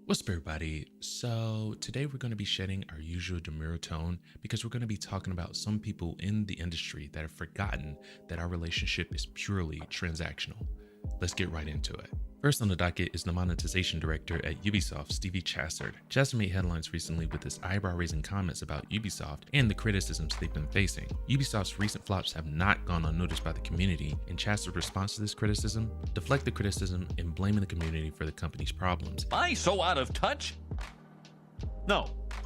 What's up, everybody? So, today we're going to be shedding our usual demure tone because we're going to be talking about some people in the industry that have forgotten that our relationship is purely transactional. Let's get right into it. First on the docket is the monetization director at Ubisoft, Stevy Chassard. Chassard made headlines recently with his eyebrow-raising comments about Ubisoft and the criticisms they've been facing. Ubisoft's recent flops have not gone unnoticed by the community, and Chassard's response to this criticism deflected the criticism and blaming the community for the company's problems. Am I so out of touch? No,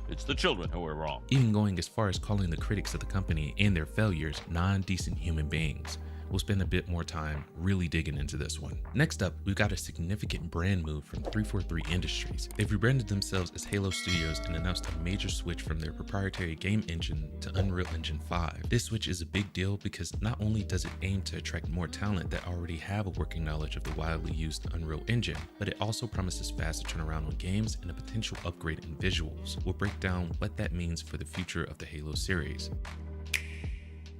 it's the children who are wrong. Even going as far as calling the critics of the company and their failures non-decent human beings. We'll spend a bit more time really digging into this one. Next up, we've got a significant brand move from 343 Industries. They've rebranded themselves as Halo Studios and announced a major switch from their proprietary game engine to Unreal Engine 5. This switch is a big deal because not only does it aim to attract more talent that already have a working knowledge of the widely used Unreal Engine, but it also promises faster turnaround on games and a potential upgrade in visuals. We'll break down what that means for the future of the Halo series.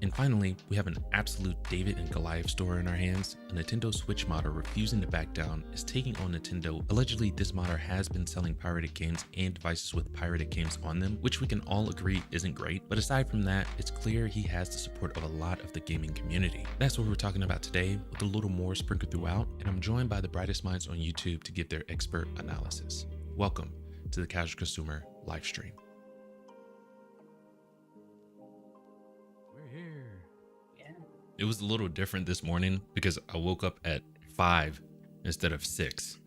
And finally, we have an absolute David and Goliath story in our hands. A Nintendo Switch modder refusing to back down is taking on Nintendo. Allegedly, this modder has been selling pirated games and devices with pirated games on them, which we can all agree isn't great. But aside from that, it's clear he has the support of a lot of the gaming community. That's what we're talking about today, with a little more sprinkled throughout. And I'm joined by the brightest minds on YouTube to give their expert analysis. Welcome to the Casual Consumer live stream. It was a little different this morning because I woke up at 5 instead of 6.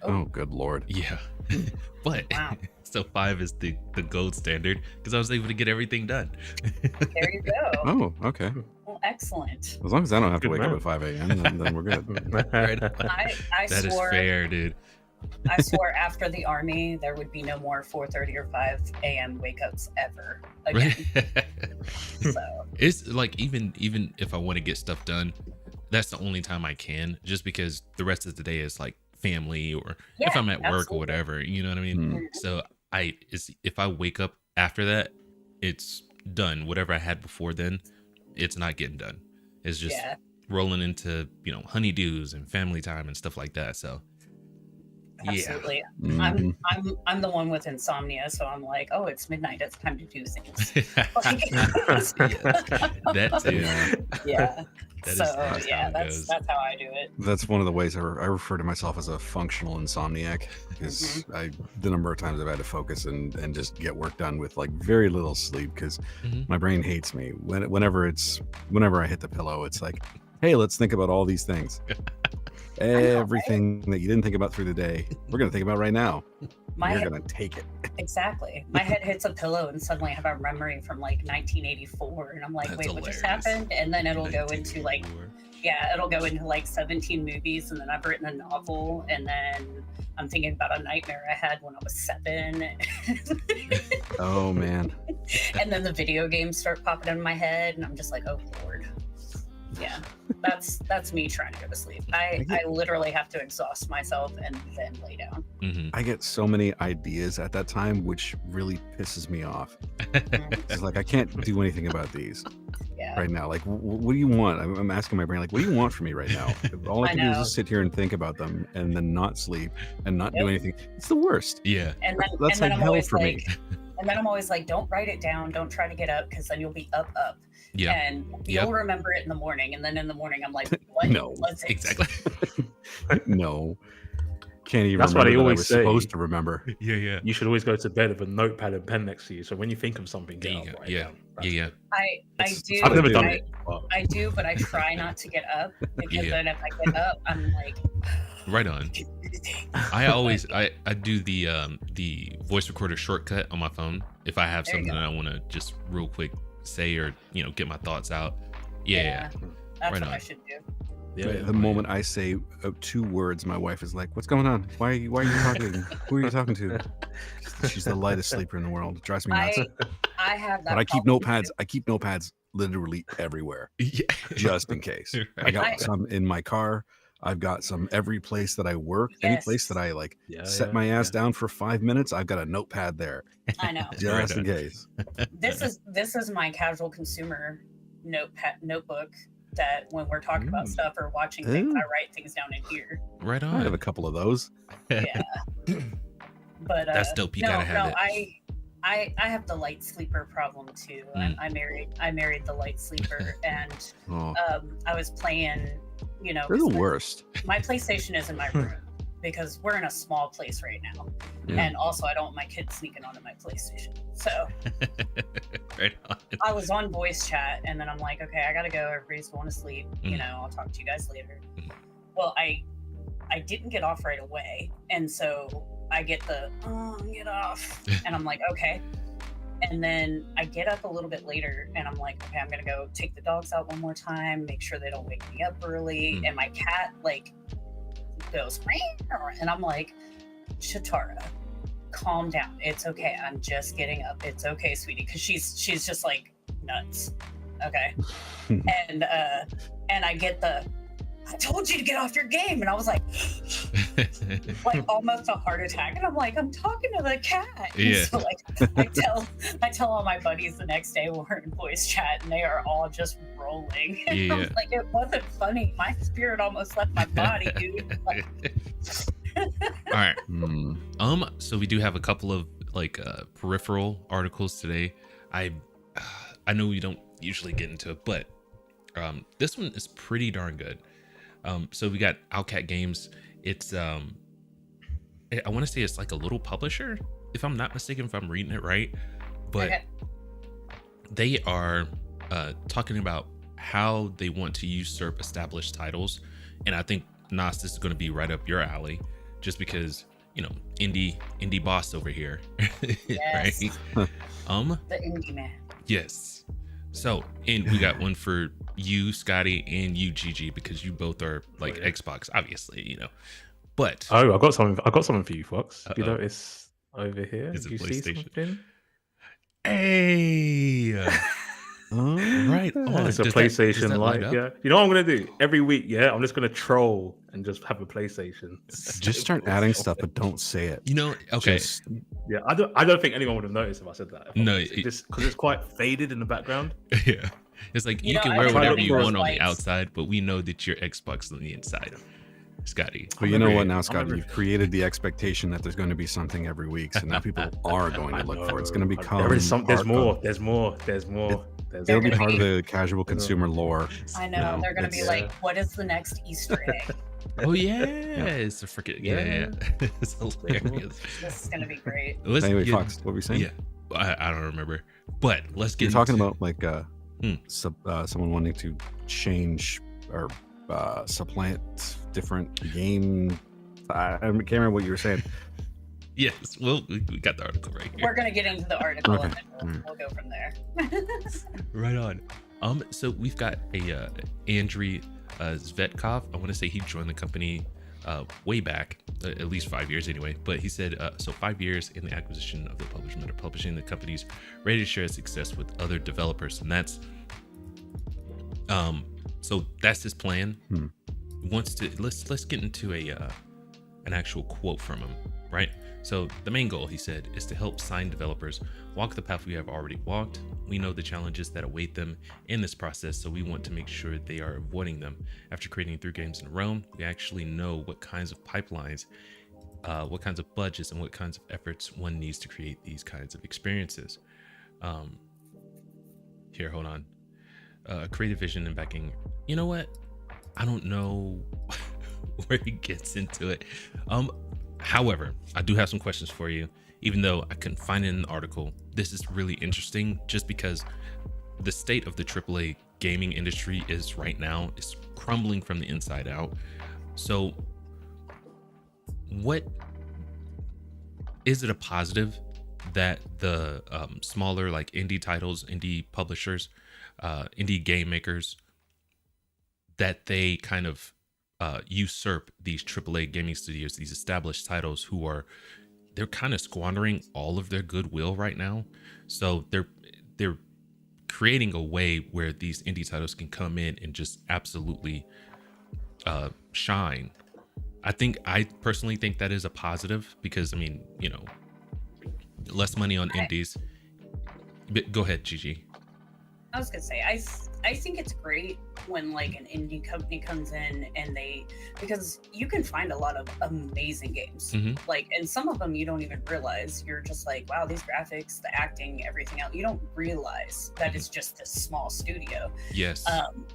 Oh, good Lord. Yeah. But Wow. so 5 is the gold standard because I was able to get everything done. There you go. Oh, okay. Well, excellent. As long as I don't have to Good wake man. up at 5 a.m., then we're good. Right? I That is swore fair, dude. I swore after the army there would be no more 4:30 or 5 a.m. wake ups ever again. So It's like even if I want to get stuff done, that's the only time I can, just because the rest of the day is like family or if Yeah, I'm at work or absolutely. whatever, you know what I mean? Mm. So if I wake up after that, it's done. Whatever I had before then, it's not getting done. It's just yeah, rolling into, honeydews and family time and stuff like that. So absolutely. Mhm. I'm the one with insomnia, so I'm like, oh, it's midnight. It's time to do things. That too. Yeah. Yeah. That is- So that's how yeah, it that's goes. that's how I do it. That's one of the ways I refer to myself as a functional insomniac, because the number of times I've had to focus and just get work done with like very little sleep, because Mhm. my brain hates me. Whenever I hit the pillow, it's like, hey, let's think about all these things. Everything that you didn't think about through the day, we're going to think about right now. My You're head, going to take it. exactly. My head hits a pillow and suddenly I have a memory from like 1984, and I'm like, That's wait, what just hilarious. happened? And then it'll go into like 1984. it'll go into like 17 movies, and then I've written a novel, and then I'm thinking about a nightmare I had when I was 7. Oh, man. And then the video games start popping in my head, and I'm just like, oh Lord. Yeah, that's me trying to go to sleep. I literally have to exhaust myself and then lay down. Mhm. I get so many ideas at that time, which really pisses me off. It's like, I can't do anything about these Yeah. right now. Like, what do you want? I'm asking my brain, like, what do you want from me right now? All I I can do is know. just sit here and think about them and then not sleep and not do Yep. anything. It's the worst. Yeah. And then That's and then like I'm hell always for like, me. and then I'm always like, don't write it down. Don't try to get up, because then you'll be up. Yeah. And you'll remember it in the morning. And then in the morning, I'm like, what No. was it? Exactly. No. Can't even That's why remember they that I always was say- supposed to remember. Yeah. You should always go to bed with a notepad and pen next to you. So when you think of something, There get you up, go. write it Yeah. down. That's- Yeah. I It's- do. I've never done I, it. But I do, but I try not to get up, because Yeah. then if I get up, I'm like, Right on. I do the voice recorder shortcut on my phone if I have There you something go. that I want to just real quick say or get my thoughts out. Yeah. that's Right what on. I should do. yeah, The moment I say 2 words, my wife is like, "What's going on? Why are you talking? Who are you talking to?" She's the lightest sleeper in the world. It drives me nuts. I have that. But I keep problem. notepads. I keep notepads literally everywhere, Yeah. just in case. I Right. got some in my car. I've got some every place that I work, any place that I like yeah, set my ass down for 5 minutes. I've got a notepad there, I know. just in on. case. This is my casual consumer notebook, that when we're talking about stuff or watching things, Ooh. I write things down in here. Right I have on. a couple of those. Yeah. But That's dope. You gotta have it. I have the light sleeper problem too. I married the light sleeper, and I was playing. You know, They're the worst. My PlayStation is in my room because we're in a small place right now, and also I don't want my kids sneaking onto my PlayStation. So right on. I was on voice chat, and then I'm like, okay, I gotta go. Everybody's going to sleep. You know, I'll talk to you guys later. Well, I didn't get off right away, and so I get the get off, and I'm like, okay. And then I get up a little bit later, and I'm like, okay, I'm gonna go take the dogs out one more time, make sure they don't wake me up early. And my cat like goes, and I'm like, Shatara, calm down. It's okay. I'm just getting up. It's okay, sweetie, because she's just like nuts. Okay. And I get the, I told you to get off your game, and I was like almost a heart attack, and I'm like, I'm talking to the cat. Yeah. So like I tell all my buddies the next day we're in voice chat, and they are all just rolling. And Yeah. I was like, it wasn't funny. My spirit almost left my body, dude. Like, All right. So we do have a couple of peripheral articles today. I know we don't usually get into it, but this one is pretty darn good. So we got Outcat Games. It's I want to say it's like a little publisher, if I'm not mistaken, if I'm reading it right. But they are talking about how they want to usurp established titles, and I think Nas, this is going to be right up your alley, just because indie boss over here. yes. Right? The indie man. Yes. So, and we got one for you, Scotty, and you, Gigi, because you both are like Xbox, obviously, But I got something for you, Fox. You notice over here? Is it you see PlayStation? something? Hey, right on. It's a Does PlayStation that light Lite. up? Yeah. You know what I'm gonna do every week? Yeah, I'm just gonna troll and just have a PlayStation. Just start adding stuff, but don't say it. Okay. Just- Yeah, I don't think anyone would have noticed if I said that. No, just because it's quite faded in the background. Yeah. It's like you know, can I wear try to whatever look you for want on the lights. outside, but we know that you're Xbox on the inside. Scotty. But you know what now, I'm Scott? every- You've created the expectation that there's going to be something every week, so now people are going to look for it. It's going to become. There is some. There's part more. of- There's more. There's more. It'll be part of the casual consumer lore. I know. They're gonna be it's- like, what is the next Easter egg? Oh yeah, it's a freaking yeah. It's hilarious. This is gonna be great. Let's Anyway, get- Fox, what were you saying? Yeah, I don't remember, but let's get. You're talking into- about like someone wanting to change or supplant different game. I can't remember what you were saying. Yes, well, we got the article right here. We're gonna get into the article, Okay. and then we'll go from there. Right on. So we've got a Andriy Zvetkov. I want to say he joined the company way back, at least 5 years anyway. But he said, so 5 years in the acquisition of the publishment or publishing, the company's ready to share success with other developers, and that's so that's his plan. Wants to let's get into an actual quote from him, right? So the main goal, he said, is to help sign developers walk the path we have already walked. We know the challenges that await them in this process, so we want to make sure they are avoiding them. After creating 3 games in a row, we actually know what kinds of pipelines, what kinds of budgets, and what kinds of efforts one needs to create these kinds of experiences. Here, hold on. Creative vision and backing. You know what? I don't know where he gets into it. However, I do have some questions for you, even though I couldn't find it in the article. This is really interesting just because the state of the AAA gaming industry is right now is crumbling from the inside out. So what is it a positive that the smaller like indie titles, indie publishers, indie game makers, that they kind of usurp these AAA gaming studios, these established titles they're kind of squandering all of their goodwill right now. So they're creating a way where these indie titles can come in and just absolutely shine. I personally think that is a positive because, I mean, less money on indies. But go ahead, Gigi. I was gonna say, I think it's great when like an indie company comes in and because you can find a lot of amazing games, like, and some of them you don't even realize. You're just like, wow, these graphics, the acting, everything else. You don't realize that it's just this small studio. Yes.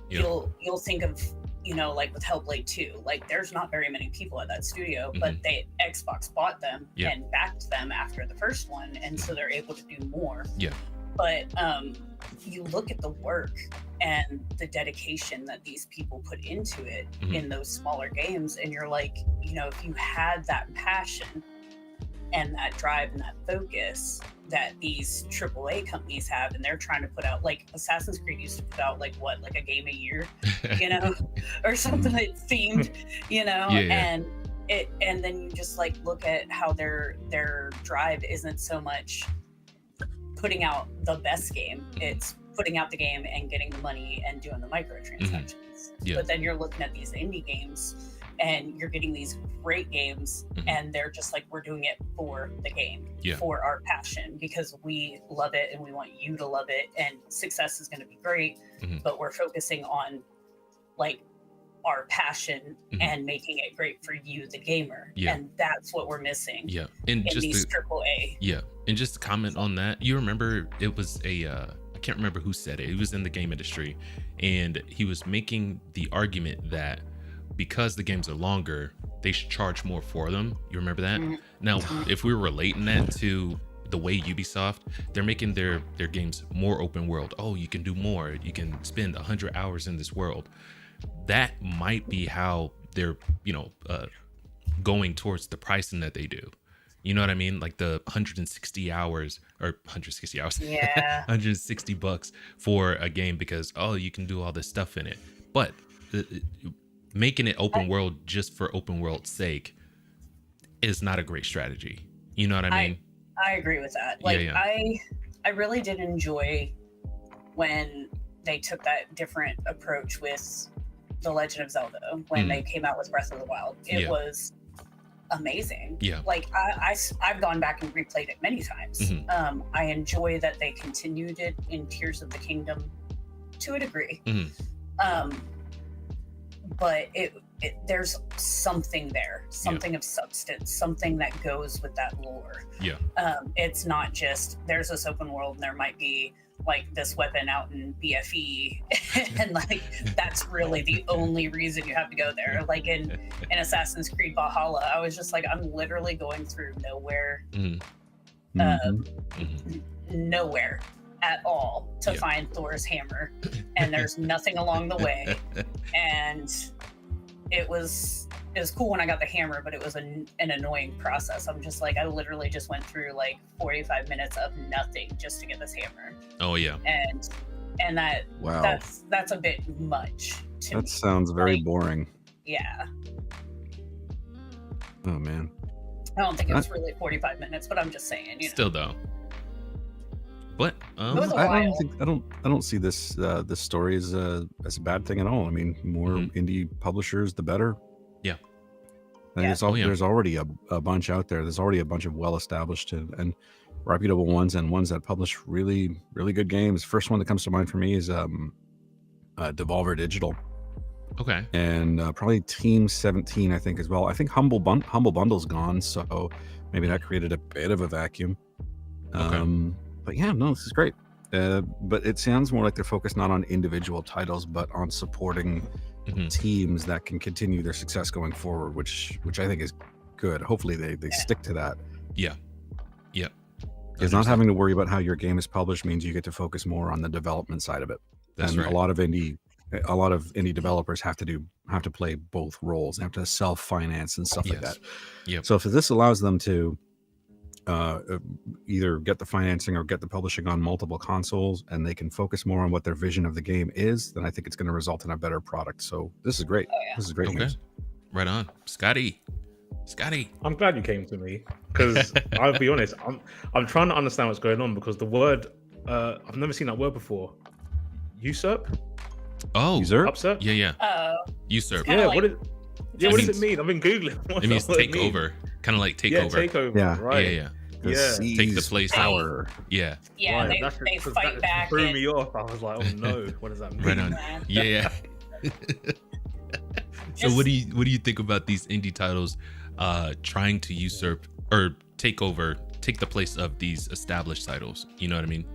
You'll think of, like with Hellblade 2, like there's not very many people at that studio, but Xbox bought them and backed them after the first one, and so they're able to do more. Yeah. But you look at the work and the dedication that these people put into it in those smaller games, and you're like, if you had that passion and that drive and that focus that these AAA companies have, and they're trying to put out, like Assassin's Creed used to put out like a game a year, or something that themed, and then you just like look at how their drive isn't so much putting out the best game, it's putting out the game and getting the money and doing the microtransactions. But then you're looking at these indie games and you're getting these great games, and they're just like, we're doing it for the game, for our passion, because we love it and we want you to love it, and success is going to be great, but we're focusing on like our passion and making it great for you, the gamer. And that's what we're missing in these AAA. And just to comment on that, you remember it was I can't remember who said it. It was in the game industry, and he was making the argument that because the games are longer, they should charge more for them. You remember that? Now, if we were relating that to the way Ubisoft, they're making their games more open world. Oh, you can do more. You can spend 100 hours in this world. That might be how they're, going towards the pricing that they do. You know what I mean? Like the 160 hours or 160 hours, $160 for a game because, you can do all this stuff in it. But making it open world just for open world's sake is not a great strategy. You know what I mean? I agree with that. Like, I really did enjoy when they took that different approach with The Legend of Zelda when they came out with Breath of the Wild. It was amazing. Like I've gone back and replayed it many times. I enjoy that they continued it in Tears of the Kingdom to a degree. But there's something there, something of substance, something that goes with that lore. It's not just there's this open world and there might be like this weapon out in BFE and like that's really the only reason you have to go there. Like in Assassin's Creed Valhalla, I was just like, I'm literally going through nowhere nowhere at all to find Thor's hammer, and there's nothing along the way, and it was cool when I got the hammer, but it was an annoying process. I'm just like, I literally just went through like 45 minutes of nothing just to get this hammer. And that that's a bit much to me. That sounds very boring. Oh man, I don't think it was really 45 minutes, but I'm just saying, still though. But I don't see this this story as a bad thing at all. I mean, more indie publishers, the better. There's already a bunch out there. There's already a bunch of well-established and reputable ones, and ones that publish really, really good games. First one that comes to mind for me is Devolver Digital. Okay. And probably Team 17, I think, as well. I think Humble Bundle's gone, so maybe that created a bit of a vacuum. But yeah, no, this is great. But it sounds more like they're focused not on individual titles, but on supporting teams that can continue their success going forward, which I think is good. Hopefully they stick to that. Because not having to worry about how your game is published means you get to focus more on the development side of it. That's right. A lot of indie developers have to play both roles. They have to self-finance and stuff like that. So if this allows them to either get the financing or get the publishing on multiple consoles, and they can focus more on what their vision of the game is, then I think it's going to result in a better product. So this is great. This is great news. Right on. Scotty, I'm glad you came to me, because I'll be honest, I'm trying to understand what's going on, because the word I've never seen that word before. Usurp? Usurp? Upsurp? Usurp. What does it mean? I've been Googling. It means take over. Kind of like take over. Take over. Yeah. Right. Take the place power. Yeah, right. they fight back. Threw me off. I was like, oh no, what does that mean? Right on. So what do you think about these indie titles trying to usurp or take the place of these established titles? You know what I mean?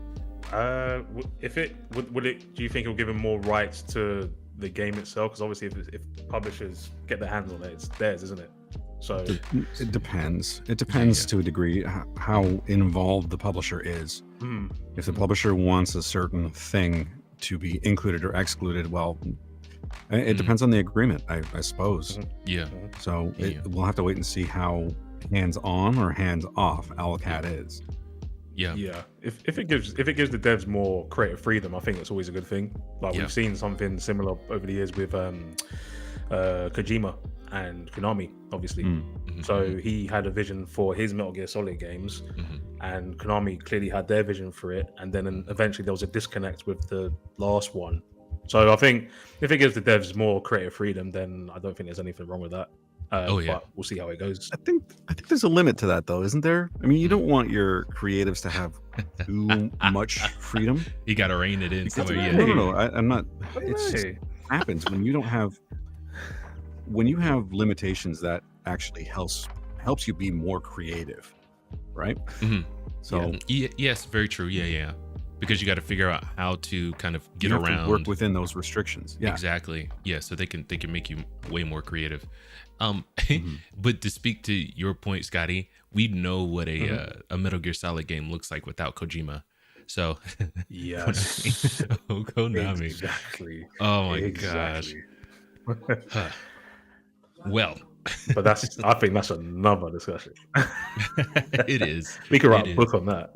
If it would it, do you think it will give them more rights to the game itself? Because obviously, if publishers get their hands on it, it's theirs, isn't it? So it depends. It depends to a degree how involved the publisher is. If the publisher wants a certain thing to be included or excluded, well, it depends on the agreement, I suppose. Yeah. So we'll have to wait and see how hands-on or hands-off Owlcat is. Yeah. If it gives the devs more creative freedom, I think it's always a good thing. Like we've seen something similar over the years with Kojima and Konami, obviously. So he had a vision for his Metal Gear Solid games, and Konami clearly had their vision for it. And then eventually there was a disconnect with the last one. So I think if it gives the devs more creative freedom, then I don't think there's anything wrong with that. But we'll see how it goes. I think there's a limit to that, though, isn't there? I mean, you don't want your creatives to have too much freedom. You got to rein it in somewhere. No. I'm not. It just happens when you don't have. When you have limitations, that actually helps you be more creative, right? So yes, very true. Yeah. Because you got to figure out how to kind of get around, work within those restrictions. Yeah, exactly. Yeah, so they can make you way more creative. But to speak to your point, Scotty, we know what a Metal Gear Solid game looks like without Kojima. So yes, Konami. Exactly. Oh my gosh. Well, but I think that's another discussion. It is. We could write a book on that.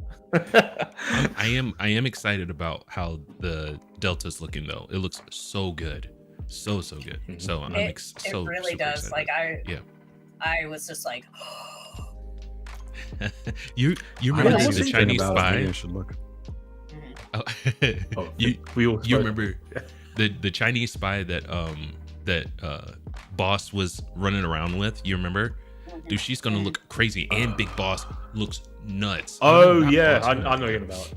I am excited about how the Delta's looking, though. It looks so good, so good. So it really does. Excited. Like I was just like, you remember the Chinese spy? I should look. You remember the Chinese spy that Boss was running around with? You remember? Dude, she's gonna look crazy, and Big Boss looks nuts. Oh yeah, I know what you're about.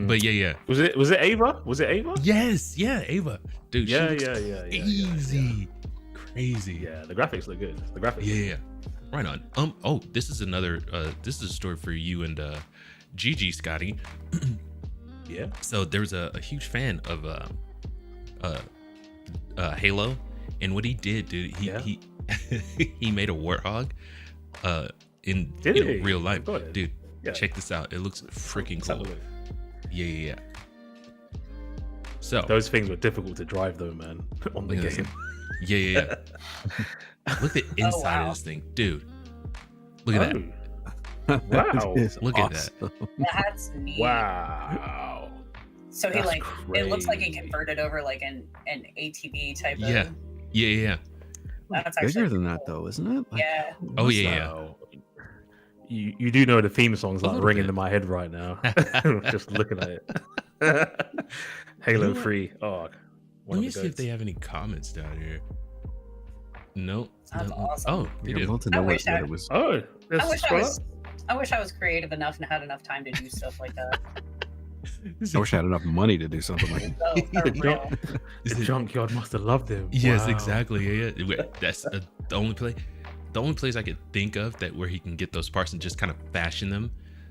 But yeah. Was it Ava? Was it Ava? Yes, yeah, Ava. Dude, yeah. Crazy. Yeah, the graphics look good. The graphics. Yeah. Right on. Oh, this is a story for you and Gigi, Scotty. Yeah. So there's a huge fan of Halo, and what he did, dude, he he made a warthog in real life. Dude, check this out. It looks freaking cool. Yeah. So those things were difficult to drive though, man, on the game. Yeah. Look at the inside of this thing, dude. Look at that. Wow. Look at that. That's neat. Wow. So he it looks like he converted over like an ATV type of. Yeah. That's bigger than that though, isn't it? Like, yeah. Oh yeah. You do know the theme song's like ringing in my head right now. Just looking at it. Halo 3. Oh. Let me see if they have any comments down here. Nope. That's awesome. Oh, they do. To know what it was. Oh, I wish I was creative enough and had enough time to do stuff like that. I wish I had enough money to do something like that. The junkyard must have loved him. Yes, exactly. Yeah. That's the only place. The only place I could think of that where he can get those parts and just kind of fashion them,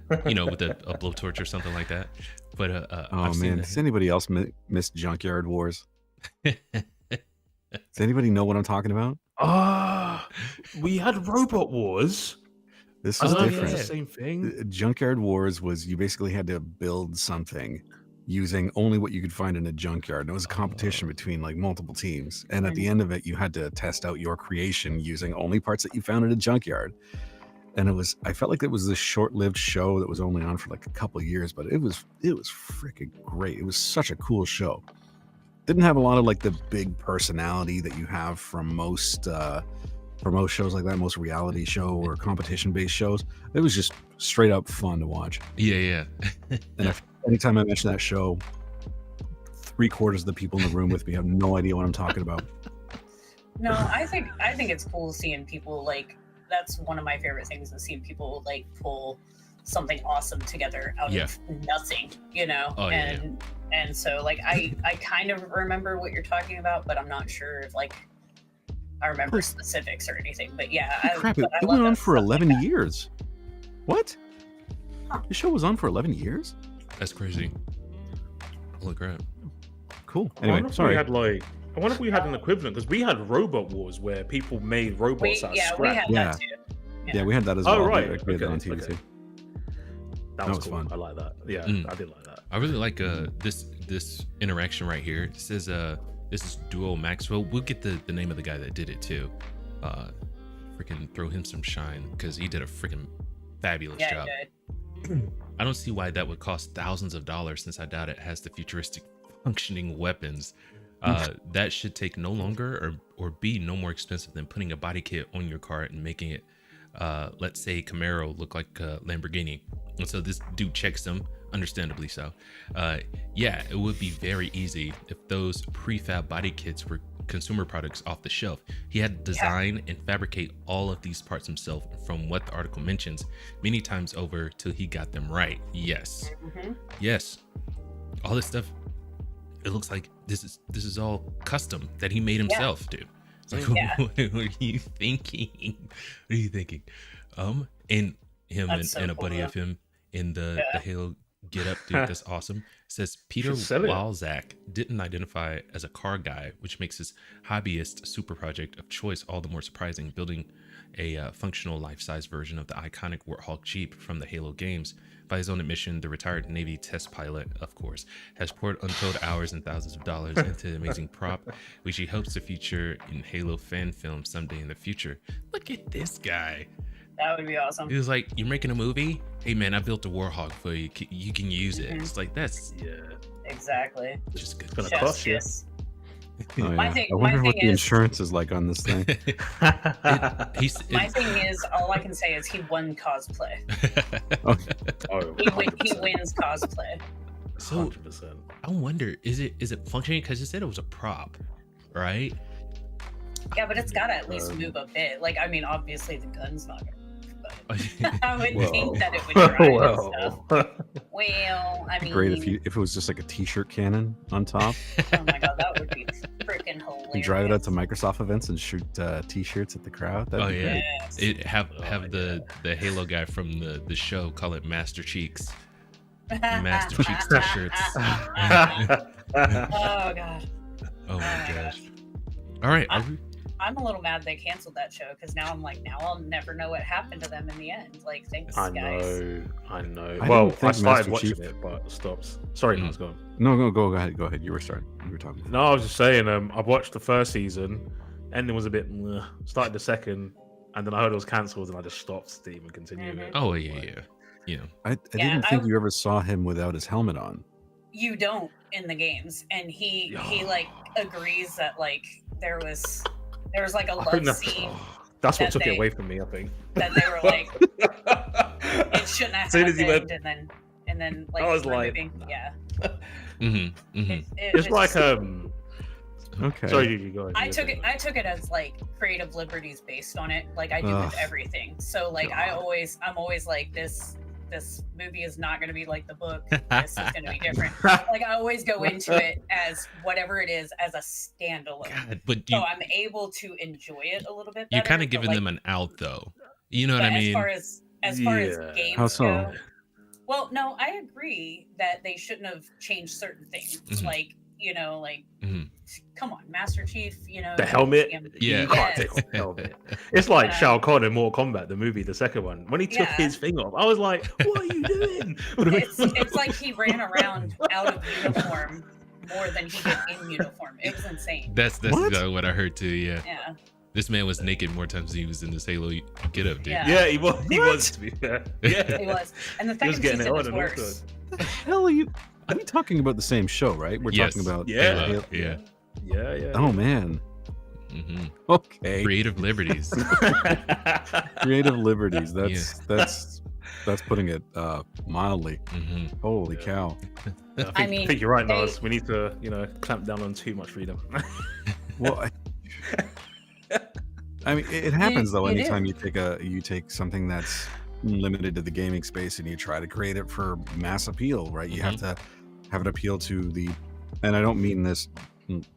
with a blowtorch or something like that. But oh man, does anybody else miss Junkyard Wars? Does anybody know what I'm talking about? We had Robot Wars. This was different. The same thing. Junkyard Wars was you basically had to build something using only what you could find in a junkyard. And it was a competition between like multiple teams. And at the end of it, you had to test out your creation using only parts that you found in a junkyard. And I felt like it was this short-lived show that was only on for like a couple of years, but it was freaking great. It was such a cool show. Didn't have a lot of like the big personality that you have from most shows like that, most reality show or competition-based shows. It was just straight up fun to watch. Yeah. And anytime I mention that show, 3/4 of the people in the room with me have no idea what I'm talking about. No, I think it's cool seeing people like. That's one of my favorite things is seeing people like pull something awesome together out of nothing, you know. Oh, and so like I kind of remember what you're talking about, but I'm not sure if like I remember specifics or anything. But yeah, Crap, but it love went on that for stuff like 11 that. years. What? The show was on for 11 years? That's crazy. Holy crap. Cool. I wonder Anyway, if sorry. we had like. I wonder if we had an equivalent because we had Robot Wars where people made robots out of We scrap. had Yeah. that too. Yeah, we had that as Oh, well. right. We had that on Okay, TV okay. too. That was was cool. fun. I like that. Yeah, Mm. I did like that. I really like this interaction right here. It says this is Duo Maxwell. We'll get the name of the guy that did it too. Freaking throw him some shine because he did a freaking fabulous Yeah, job. it did. I don't see why that would cost thousands of dollars since I doubt it has the futuristic functioning weapons. That should take no longer or be no more expensive than putting a body kit on your car and making it, let's say Camaro look like a Lamborghini. And so this dude checks them, understandably so. Yeah, it would be very easy if those prefab body kits were consumer products off the shelf. He had to design and fabricate all of these parts himself from what the article mentions many times over till he got them right. Yes. Mhm. Yes. All this stuff, it looks like this is all custom that he made himself, dude. It's like, Yeah. what are you thinking? What are you thinking? And him That's so and a cool, buddy yeah. of him in the Halo get up, dude. That's awesome. Says Peter Should sell it. Walzak didn't identify as a car guy, which makes his hobbyist super project of choice all the more surprising. Building a functional life-size version of the iconic Warthog Jeep from the Halo games. By his own admission, the retired Navy test pilot, of course, has poured untold hours and thousands of dollars into the amazing prop, which he hopes to feature in Halo fan film someday in the future. Look at this guy. That would be awesome. He was like, "You're making a movie? Hey man, I built a Warthog for you. You can use it." Mhm. It's like that's Yeah, Exactly. just good. it's gonna Chef's cost you. kiss. Oh, My yeah. thing- I wonder my what thing the is- insurance is like on this thing. My thing is, all I can say is he won cosplay. Oh, He wins cosplay. So 100%. I wonder, is it functioning? Because you said it was a prop, right? Yeah, but it's gotta at least move a bit. Like, I mean, obviously the gun's not gonna move, but I would Well. think that it would drive and stuff. Well, Well, I mean, Great if it was just like a t-shirt cannon on top. oh my god, that would be freaking hilarious. You drive it out to Microsoft events and shoot t-shirts at the crowd. That'd Oh be yeah, great. Yes. it have Oh, the Halo guy from the show call it Master Cheeks. Master Cheeks t-shirts. Oh god. Oh my my gosh. All right, are we- I'm a little mad they canceled that show because now I'm like, now I'll never know what happened to them in the end. Like, thanks, I guys. know. I Well, didn't I think started Master watching Chief- it, but it stops. Sorry, Mm. Niles, go on. No, go ahead. Go ahead. You were starting. You were talking. No, I was just saying. I watched the first season. Ending was a bit. Meh. Started the second, and then I heard it was cancelled, and I just stopped to even continue Mhm. it. oh yeah. You know, I Yeah, didn't think you ever saw him without his helmet on. You don't in the games, and he like agrees that like there was like a I love think scene that's what that took they- it away from me. I think. that they were like, it shouldn't have As soon as he happened, went- and then like I was we're like, moving. nah. Yeah, mm-hmm. It's like Okay. Sorry, you go ahead. I took it as like creative liberties based on it, like I do Ugh. with everything. So like I'm always like this movie is not going to be like the book. This is going to be different. Like I always go into it as whatever it is as a standalone. God, but So you I'm able to enjoy it a little bit better. you're kind but, of giving like, them an out though. You know what but I mean? as far as Yeah. games How so? go, well, no, I agree that they shouldn't have changed certain things. Mhm. Like, you know, like Mhm. come on, Master Chief, you know, The helmet? Yeah. You can't take off the helmet. It's like Yeah. Shao Kahn in Mortal Kombat, the movie, the second one. When he took Yeah. his thing off, I was like, "What are you doing?" it's like he ran around out of uniform more than he did in uniform. It was insane. That's What? exactly what I heard too. Yeah, Yeah. this man was naked more times than he was in this Halo get up, dude. Yeah. Yeah, he was. He What? was. To be fair. Yeah, It was. And the he was second getting it season on was and worse. also. The hell are you? Are we talking about the same show, right? We're Yes. talking about Yeah. Halo, yeah. Yeah. Oh man. hmm Okay. Creative liberties. Creative liberties. That's putting it mildly. hmm Holy cow. I mean, think you're right, they- Nas. We need to, clamp down on too much freedom. Well, I mean, it happens though. you do. Anytime you take something that's limited to the gaming space and you try to create it for mass appeal, right? You have to have it appeal to the, and I don't mean this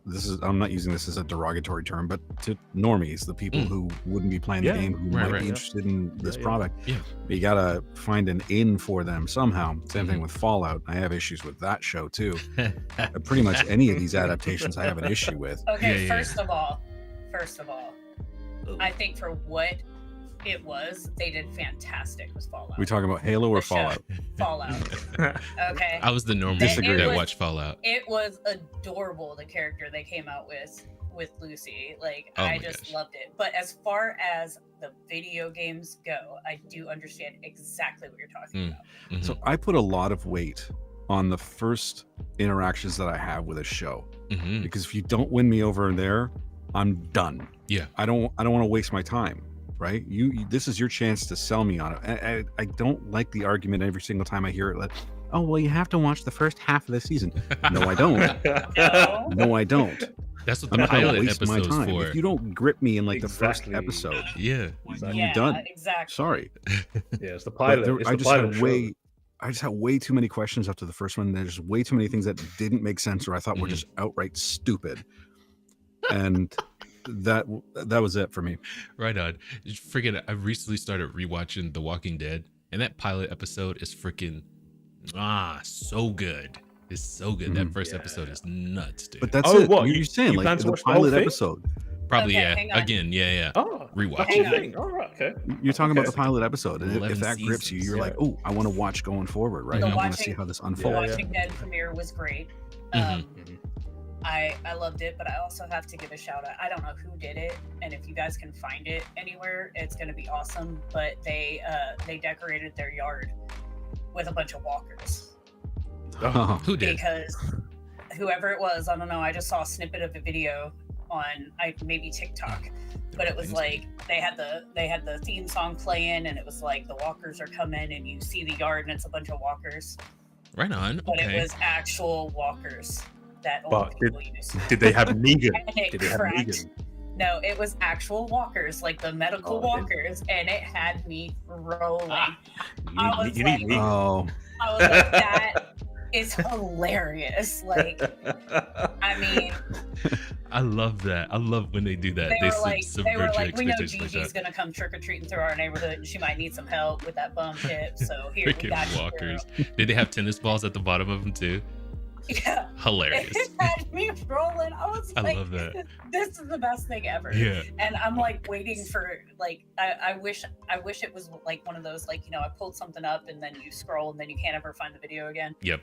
is, I'm not using this as a derogatory term, but to normies, the people who wouldn't be playing the game, who might be interested in this product. But you gotta find an in for them somehow. Same thing with Fallout. I have issues with that show too. Pretty much any of these adaptations I have an issue with. Okay, first of all, I think for what it was, they did fantastic with Fallout. We talking about Halo or Fallout? Fallout. Okay. I was the normal that watched Fallout. It was adorable, the character they came out with Lucy. Like, I just loved it. But as far as the video games go, I do understand exactly what you're talking about. So I put a lot of weight on the first interactions that I have with a show, because if you don't win me over there, I'm done. Yeah, I don't want to waste my time. Right? This is your chance to sell me on it. I don't like the argument every single time I hear it. Like, oh, well, you have to watch the first half of the season. No, I don't. No, I don't. That's what the pilot episode is for. If you don't grip me in like the first episode, you're done. Exactly. Sorry. It's the pilot. I just had way too many questions up to the first one. There's way too many things that didn't make sense or I thought were just outright stupid. And that was it for me. Right on. Freaking, I recently started rewatching The Walking Dead, and that pilot episode is freaking so good. It's so good. That first episode is nuts, dude. But that's it. What you're saying, like the pilot episode. Probably, Again, Oh, rewatch it. All right, okay. You're talking about the pilot episode, and if that grips you, you're like, oh, I want to watch going forward, right? I want to see how this unfolds. The Walking Dead premiere was great. I loved it, but I also have to give a shout out. I don't know who did it, and if you guys can find it anywhere, it's going to be awesome. But they decorated their yard with a bunch of walkers. Who did? Because whoever it was, I don't know. I just saw a snippet of a video on maybe TikTok, but it was like they had the theme song playing, and it was like the walkers are coming, and you see the yard, and it's a bunch of walkers. Right on. But it was actual walkers. That old people use. Did they have Negan? Did they have Negan? No, it was actual walkers, like the medical walkers, and it had me rolling. I was like, that is hilarious. Like, I mean, I love that. I love when they do that. They were like, we know Gigi's gonna come trick or treating through our neighborhood, and she might need some help with that bum hip. So here we got walkers. Did they have tennis balls at the bottom of them too? Yeah, hilarious. It had me rolling. I was like, love that. This is the best thing ever. Yeah. And I'm like waiting for like I wish it was like one of those, like, you know, I pulled something up and then you scroll and then you can't ever find the video again. Yep.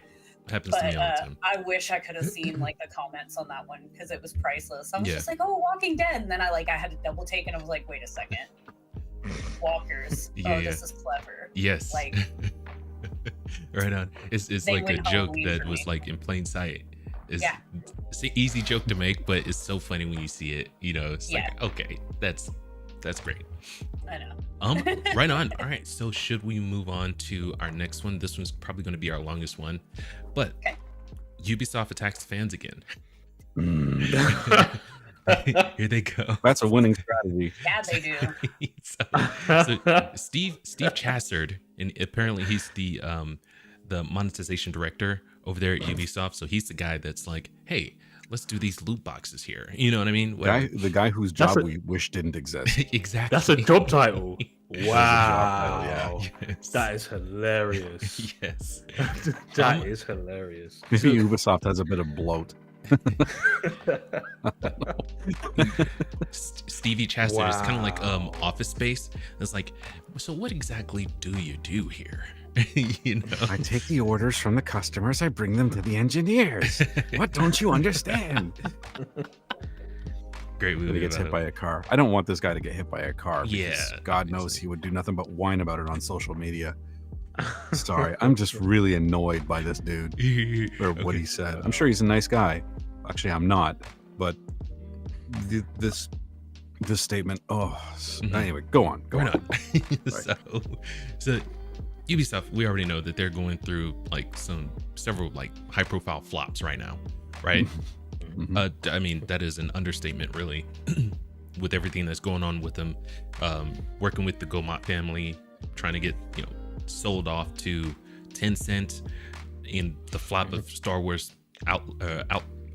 Happens to me all the time. I wish I could have seen like the comments on that one because it was priceless. I was just like, oh, Walking Dead, and then I had to double take and I was like, wait a second. Walkers. This is clever. Yes. Like right on. It's like a joke that was like in plain sight. It's an easy joke to make, but it's so funny when you see it. You know, it's like, okay, that's great. I know. Right on. All right. So should we move on to our next one? This one's probably going to be our longest one, but Ubisoft attacks fans again. Here they go. That's a winning strategy. Yeah, they do. so Steve Chassard, and apparently he's the monetization director over there at Ubisoft. So he's the guy that's like, hey, let's do these loot boxes here. You know what I mean? The guy whose job we wish didn't exist. Exactly. That's a job title. Wow. Yes. That is hilarious. Yes. That is hilarious. Maybe Ubisoft has a bit of bloat. Stevie Chassard is kind of like Office Space. It's like, so what exactly do you do here? You know, I take the orders from the customers, I bring them to the engineers. What don't you understand? Great movie. He gets hit by a car. I don't want this guy to get hit by a car. Yeah, God knows he would do nothing but whine about it on social media. Sorry, I'm just really annoyed by this dude or what he said. I'm sure he's a nice guy. Actually, I'm not. But this statement. Anyway, go on. So Ubisoft, we already know that they're going through like several like high profile flops right now, right? I mean, that is an understatement, really, with everything that's going on with them, working with the Gomot family, trying to get, sold off to Tencent in the flop of Star Wars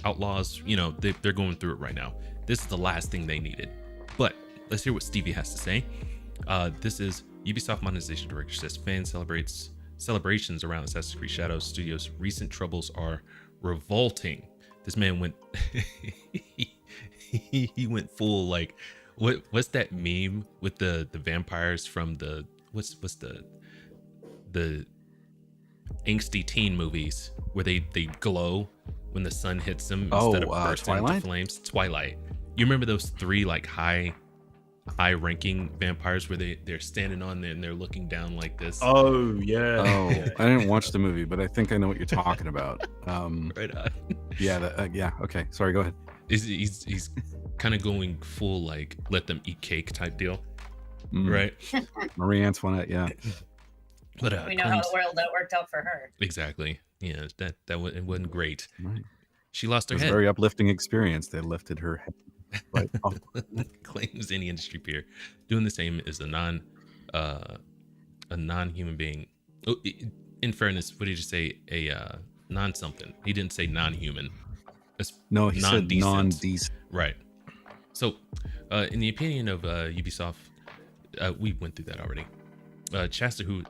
Outlaws. They're going through it right now. This is the last thing they needed. But let's hear what Stevie has to say. This is Ubisoft monetization director says celebrations around Assassin's Creed Shadows Studios' recent troubles are revolting. This man went he went full like what's that meme with the vampires from the what's the angsty teen movies where they glow when the sun hits them instead of bursting into flames? Twilight. You remember those three like high ranking vampires where they're standing on there and they're looking down like this? Oh yeah. Oh, I didn't watch the movie, but I think I know what you're talking about. Right on. Yeah. Okay. Sorry. Go ahead. He's kind of going full like let them eat cake type deal, right? Marie Antoinette. Yeah. But we know how that worked out for her. Exactly. Yeah. It wasn't great. Right. She lost her It was head. a very uplifting experience. They lifted her head. Right. Oh. Claims any industry peer doing the same is a non-human being. Oh, in fairness, what did you say? A non-something. He didn't say non-human. No, he said non-decent. Right. So, in the opinion of Ubisoft, we went through that already. Chassard, who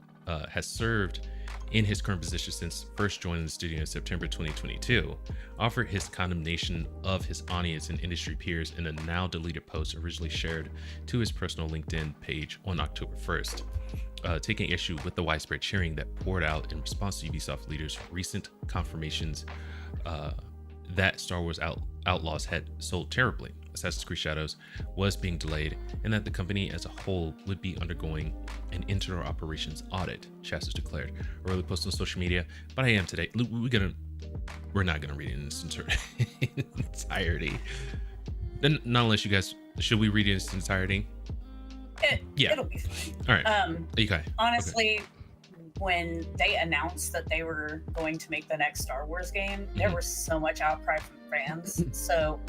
has served in his current position since first joining the studio in September 2022, offered his condemnation of his audience and industry peers in a now deleted post originally shared to his personal LinkedIn page on October 1st, taking issue with the widespread cheering that poured out in response to Ubisoft leaders' recent confirmations that Star Wars Outlaws had sold terribly. Assassin's Creed Shadows was being delayed, and that the company as a whole would be undergoing an internal operations audit, Chassard declared. Early post on social media, but I am today. We're not gonna read it in its entirety. Then, not unless you guys, should we read it in its entirety? It'll be fine. All right. Okay. Honestly, when they announced that they were going to make the next Star Wars game, there was so much outcry from fans. So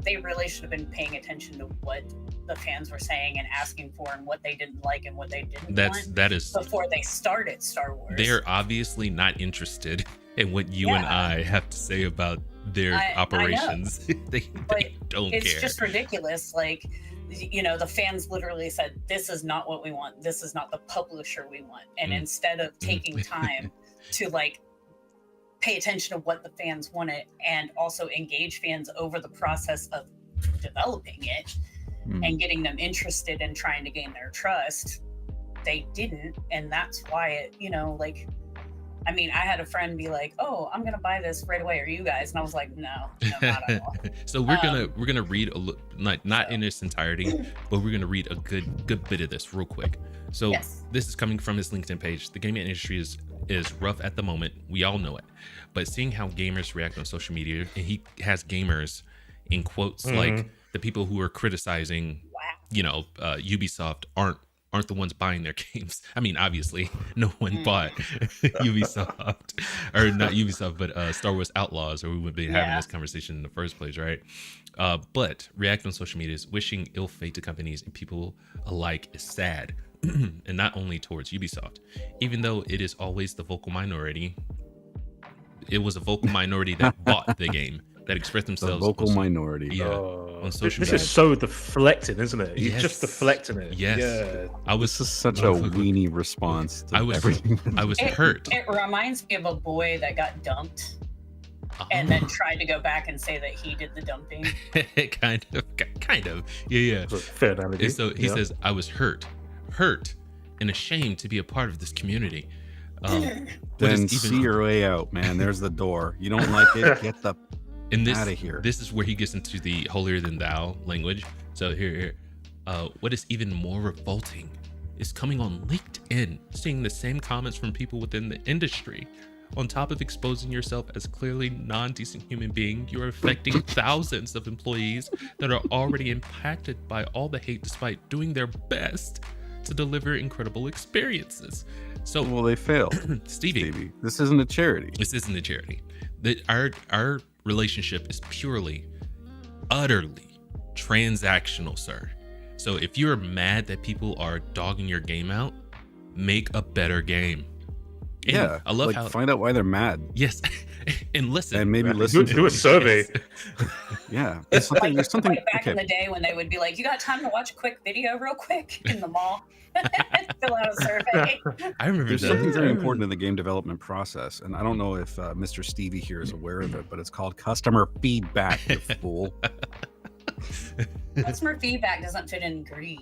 they really should have been paying attention to what the fans were saying and asking for, and what they didn't like and what they didn't want. That is before they started Star Wars. They're obviously not interested in what you and I have to say about their operations. they don't care. It's just ridiculous. Like, the fans literally said, this is not what we want. This is not the publisher we want. And instead of taking time to like pay attention to what the fans wanted and also engage fans over the process of developing it and getting them interested in trying to gain their trust, they didn't. And that's why it, I had a friend be like, "Oh, I'm gonna buy this right away. Are you guys?" And I was like, "No, not at all." So we're gonna read not in its entirety, but we're gonna read a good bit of this real quick. So This is coming from his LinkedIn page. The gaming industry is rough at the moment. We all know it, but seeing how gamers react on social media, and he has gamers in quotes like the people who are criticizing, Ubisoft aren't the ones buying their games. I mean, obviously, no one bought Ubisoft, or not Ubisoft, but Star Wars Outlaws, or we wouldn't be having this conversation in the first place, right? But react on social media is wishing ill fate to companies and people alike is sad, and not only towards Ubisoft. Even though it is always the vocal minority, it was a vocal minority that bought the game, that expressed themselves. The vocal minority. On social This media. is so deflecting, isn't it? He's just deflecting it. Yes. Yeah. This is such a weenie response to everything. I was hurt. It reminds me of a boy that got dumped and then tried to go back and say that he did the dumping. kind of. Yeah. Fair analogy. And so he says, "I was hurt, and ashamed to be a part of this community." Then see your way out, man. There's the door. You don't like it? Get the out of here. This is where he gets into the holier than thou language. So here. What is even more revolting is coming on LinkedIn, seeing the same comments from people within the industry. On top of exposing yourself as clearly non-decent human being, you're affecting thousands of employees that are already impacted by all the hate despite doing their best to deliver incredible experiences. So, well, they failed. Stevie, this isn't a charity. This isn't a charity. Our relationship is purely, utterly transactional, sir. So if you're mad that people are dogging your game out, make a better game. And Yeah, I love like, how find out why they're mad yes, and listen, and maybe listen to do a them. survey. Yeah, there's something. There's something. Like back in Okay, the day when they would be like, "You got time to watch a quick video, real quick, in the mall?" Fill out a survey. I remember there's that. something very important in the game development process, and I don't know if Mr. Stevie here is aware of it, but it's called customer feedback. You fool. Customer feedback doesn't fit in greed.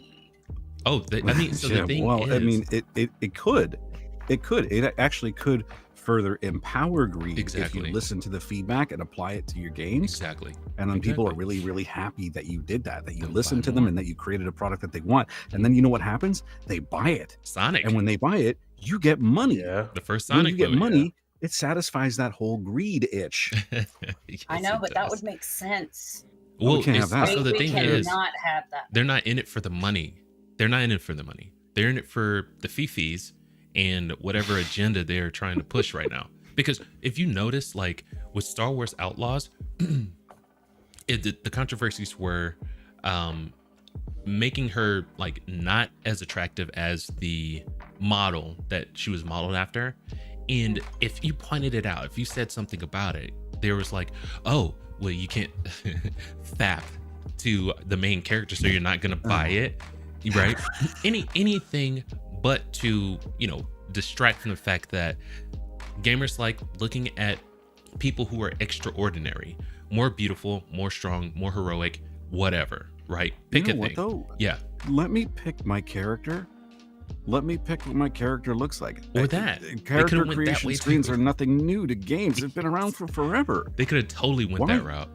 Oh, I mean, so the thing well, is, I mean, it could. It actually could further empower greed if Exactly. you listen to the feedback and apply it to your games. exactly. And then people are Exactly. really, really happy that you did that you They'll listened buy to them more. and that you created a product that they want. And then you know what happens? They buy it. Sonic, And when they buy it, you get money. Yeah. the first When Sonic you get movie. money, it satisfies that whole greed itch. Yes, I know, it but that does. would make sense. Well, we can't have that. So the we thing is, cannot have that. they're not in it for the money. They're not in it for the money. They're in it for the fifis and whatever agenda they're trying to push right now. Because if you notice, like with Star Wars Outlaws, the controversies were making her like not as attractive as the model that she was modeled after. And if you pointed it out, if you said something about it, there was like, oh, well, you can't fap to the main character, so you're not gonna buy it, right? Anything but to, you know, distract from the fact that gamers like looking at people who are extraordinary, more beautiful, more strong, more heroic, whatever, right? Pick You a know what, thing. though? Yeah, Let me pick my character. Let me pick what my character looks like. Or that. Character went that creation way screens too. are nothing new to games. They've been around for forever. they could have totally went Why? that route.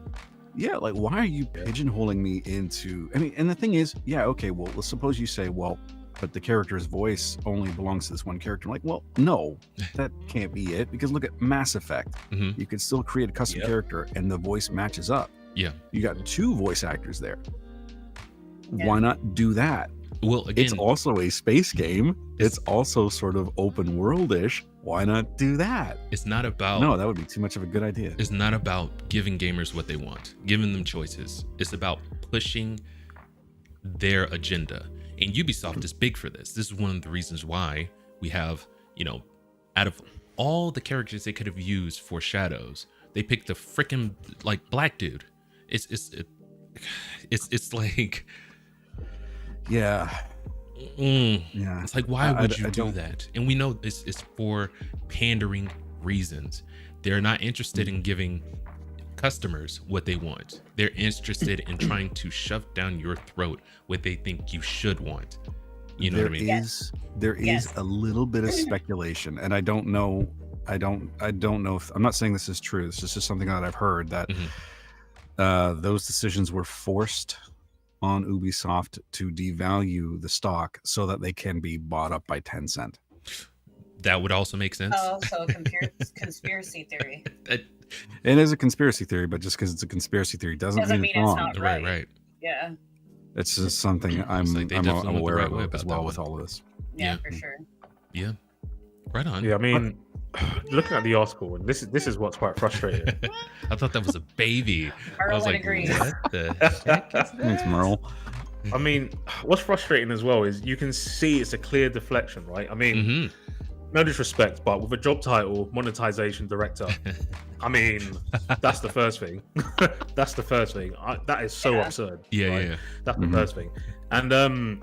Yeah, like why are you pigeonholing me into? I mean, and the thing is, yeah, okay, well, let's suppose you say, well, but the character's voice only belongs to this one character. I'm like, well, no, that can't be it, because look at Mass Effect. Mhm. You could still create a custom Yep. character, and the voice matches up. Yeah. You got 2 voice actors there. Yeah. Why not do that? Well, again, It's also a space game. It's also sort of open world-ish. Why not do that? it's not about No, that would be too much of a good idea. It's not about giving gamers what they want, giving them choices. It's about pushing their agenda. And Ubisoft is big for this. This is one of the reasons why we have, you know, out of all the characters they could have used for Shadows, they picked the freaking like black dude. It's like Yeah, yeah. it's like, why I- would I you do don't- that? And we know this is for pandering reasons. They're not interested in giving customers what they want. They're interested in trying to shove down your throat what they think you should want. You know what I mean? There is Yes. a little bit of speculation, and I don't know. I don't know if I'm not saying this is true. This is just something that I've heard that those decisions were forced on Ubisoft to devalue the stock so that they can be bought up by Tencent. That would also make sense. Oh, so a conspiracy theory. That- It is a conspiracy theory, but just because it's a conspiracy theory doesn't Doesn't mean it's mean it's wrong. not right, right. right. Yeah, It's just something I'm like they definitely went the aware right of way as about well that with one. all of this. yeah, Yeah. for sure. Yeah. Right on. Yeah, I mean, looking at the article, and this is what's quite frustrating. I thought that was a baby. I was Merlin like, agrees. what the heck is Thanks, that? Merle. I mean, what's frustrating as well is you can see it's a clear deflection, right? I mean, Mhm. no disrespect, but with a job title, monetization director, I mean, that's the first thing. That's the first thing. That is so Yeah. absurd. Yeah, right? yeah. That's the Mhm. first thing. And I'm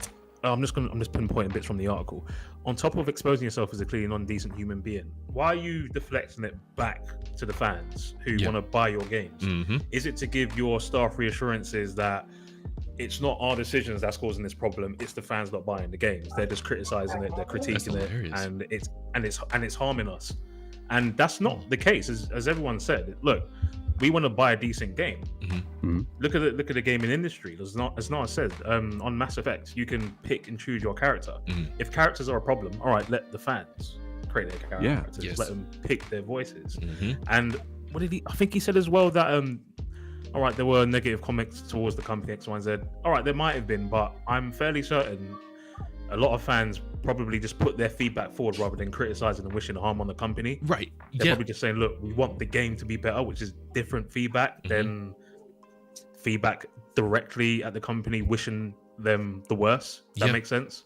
just pinpointing bits from the article. On top of exposing yourself as a clearly non-decent human being, why are you deflecting it back to the fans who Yeah. want to buy your games? Mm-hmm. Is it to give your staff reassurances that it's not our decisions that's causing this problem, it's the fans not buying the games? They're just criticizing it, they're critiquing it, hilarious. and it's harming us. And that's not the case, as everyone said. Look, we want to buy a decent game. Look at the gaming industry. As Nara said, on Mass Effect, you can pick and choose your character. Mhm. If characters are a problem, all right, let the fans create their characters. Yes. Let them pick their voices. Mm-hmm. And what did he? I think he said as well that all right, there were negative comments towards the company X, Y, and Z. All right, there might have been, but I'm fairly certain a lot of fans probably just put their feedback forward rather than criticizing and wishing harm on the company. Right. They're Yeah. probably just saying, look, we want the game to be better, which is different feedback than feedback directly at the company wishing them the worst. Does that Yeah. make sense?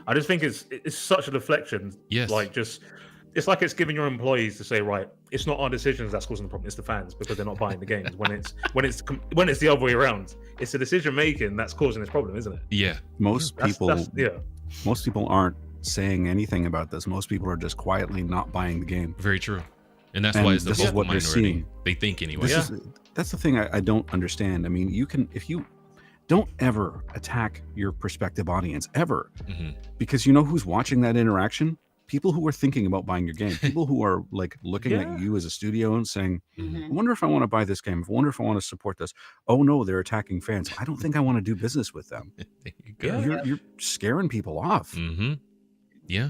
I just think it's such a deflection. Yes. Like it's like it's giving your employees to say, right, it's not our decisions that's causing the problem, it's the fans because they're not buying the games. When it's the other way around, it's the decision making that's causing this problem, isn't it? Yeah. Most people aren't saying anything about this. Most people are just quietly not buying the game. Very true. And that's why it's the this is vocal what they're minority. seeing. They think anyway. That's the thing I don't understand. I mean, if you don't ever attack your prospective audience ever, because you know who's watching that interaction? People who are thinking about buying your game, people who are like looking at you as a studio and saying, I wonder if I want to buy this game. I wonder if I want to support this. Oh no, they're attacking fans. I don't think I want to do business with them. There you go. You're scaring people off. Yeah.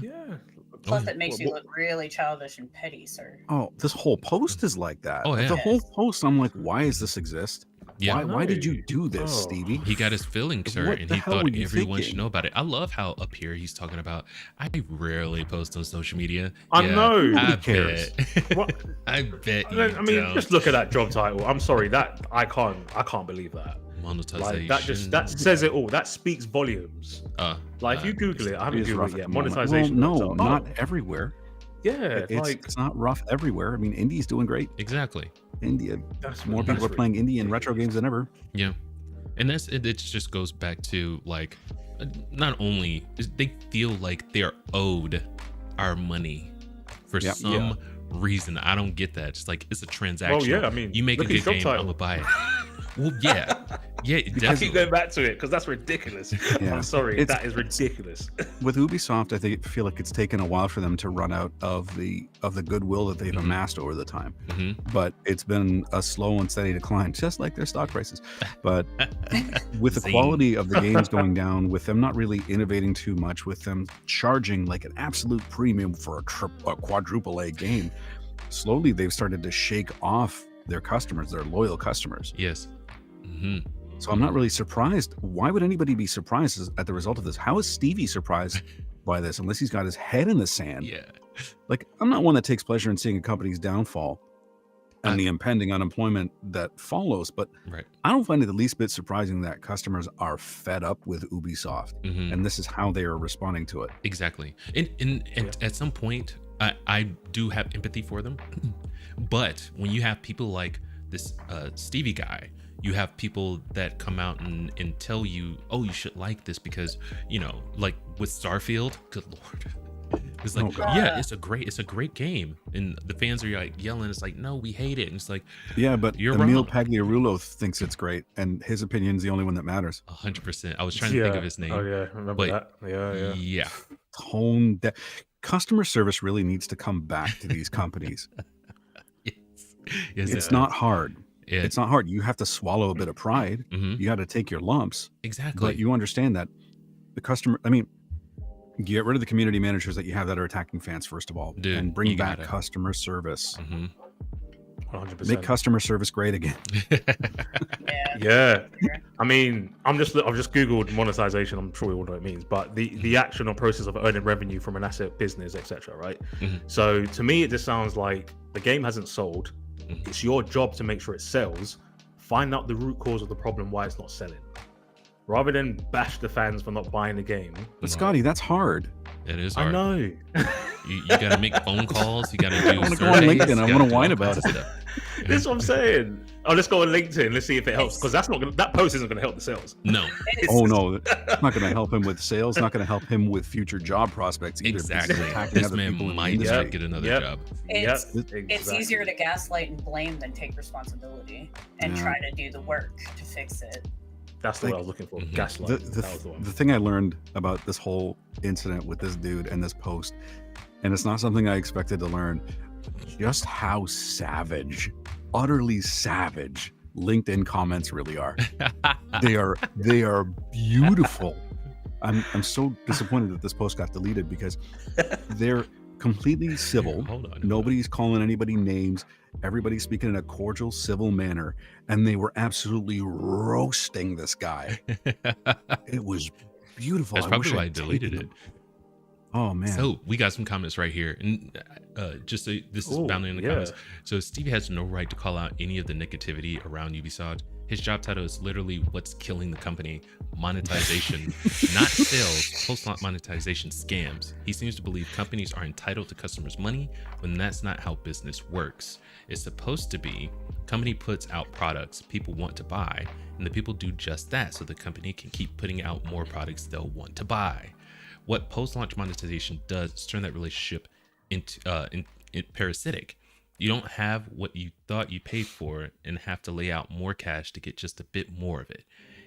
Plus, it makes you look really childish and petty, sir. Oh, this whole post is like that. Oh, yeah. The whole post, I'm like, why does this exist? Yeah. Why did you do this, Stevie? He got his feelings, sir, What and the he hell thought were you everyone should thinking? know about it. I love how up here he's talking about, I rarely post on social media. I know. I Nobody cares. bet. What? I bet you I mean, don't. just look at that job title. I'm sorry, that I can't believe that. Monetization. Like that says it all. That speaks volumes. Like if you Google it, I haven't It is Googled rough it at yet. the moment. Monetization. Well, so- no, not everywhere. Yeah, It's not rough everywhere. I mean, indie's doing great. Exactly. India, that's more people are playing indie and retro games than ever. Yeah. And it just goes back to like, not only they feel like they're owed our money for Yep. some reason. I don't get that. It's like it's a transaction. Well, yeah, I mean, you make a look at good his game, job I'm title. gonna buy it. Well, yeah, I definitely. keep going back to it because that's ridiculous. Yeah. I'm sorry, It's- that is ridiculous. With Ubisoft, I feel like it's taken a while for them to run out of the goodwill that they've amassed over the time. But it's been a slow and steady decline, just like their stock prices. But with the Zing. quality of the games going down, with them not really innovating too much, with them charging like an absolute premium for a quadruple A game, slowly they've started to shake off their customers, their loyal customers. Yes. So I'm not really surprised. Why would anybody be surprised at the result of this? How is Stevie surprised by this unless he's got his head in the sand? Yeah. Like, I'm not one that takes pleasure in seeing a company's downfall and the impending unemployment that follows, but Right. I don't find it the least bit surprising that customers are fed up with Ubisoft, and this is how they are responding to it. Exactly. And at some point, I do have empathy for them. But when you have people like this Stevie guy, you have people that come out and tell you, oh, you should like this because, you know, like with Starfield, good Lord. It's like, yeah, it's a great game. And the fans are like yelling. It's like, no, we hate it. And it's like, Yeah, but you're Emil wrong. Pagliarulo thinks it's great, and his opinion's the only one that matters. 100%. I was trying to think of his name. Oh yeah, I remember But that. Yeah. Tone deaf. Customer service really needs to come back to these companies. Yes, It's not hard. Yeah. It's not hard. You have to swallow a bit of pride. Mhm. You got to take your lumps. Exactly. But you understand that the customer, I mean, get rid of the community managers that you have that are attacking fans, first of all, Dude, and bring you back gotta. customer service. 100%. Make customer service great again. Yeah. I mean, I've just Googled monetization. I'm sure we all know what it means, but the action or process of earning revenue from an asset, business, etc. Right. So to me, it just sounds like the game hasn't sold. It's your job to make sure it sells. Find out the root cause of the problem, why it's not selling, rather than bash the fans for not buying the game. But Scotty, that's hard. It is I hard. know. You got to make phone calls. You got to do I wanna go on surveys, LinkedIn, you I gotta wanna do whine all about kinds of it. stuff. That's what I'm saying. Oh, let's go on LinkedIn. Let's see if it helps, because that post isn't going to help the sales. No, Oh no, it's not going to help him with sales. Not going to help him with future job prospects either. because he's exactly. attacking This other man people in the might industry. not get another Yep. job. It's Exactly. easier to gaslight and blame than take responsibility and Yeah. try to do the work to fix it. That's the Like, word I was looking for. Mhm. Gaslight. The That was the one. thing I learned about this whole incident with this dude and this post, and it's not something I expected to learn, just how savage, utterly savage LinkedIn comments really are. They are beautiful. I'm so disappointed that this post got deleted because they're completely civil. Hold on. Nobody's calling anybody names. Everybody's speaking in a cordial, civil manner, and they were absolutely roasting this guy. It was beautiful. That's I probably wish why I I'd deleted taken it. them. Oh man. So we got some comments right here, and just so this is Ooh, bounded in the yeah. comments. So Steve has no right to call out any of the negativity around Ubisoft. His job title is literally what's killing the company: monetization, not sales, post-launch monetization scams. He seems to believe companies are entitled to customers' money when that's not how business works. It's supposed to be company puts out products people want to buy, and the people do just that so the company can keep putting out more products they'll want to buy. What post-launch monetization does is turn that relationship into parasitic. You don't have what you thought you paid for and have to lay out more cash to get just a bit more of it.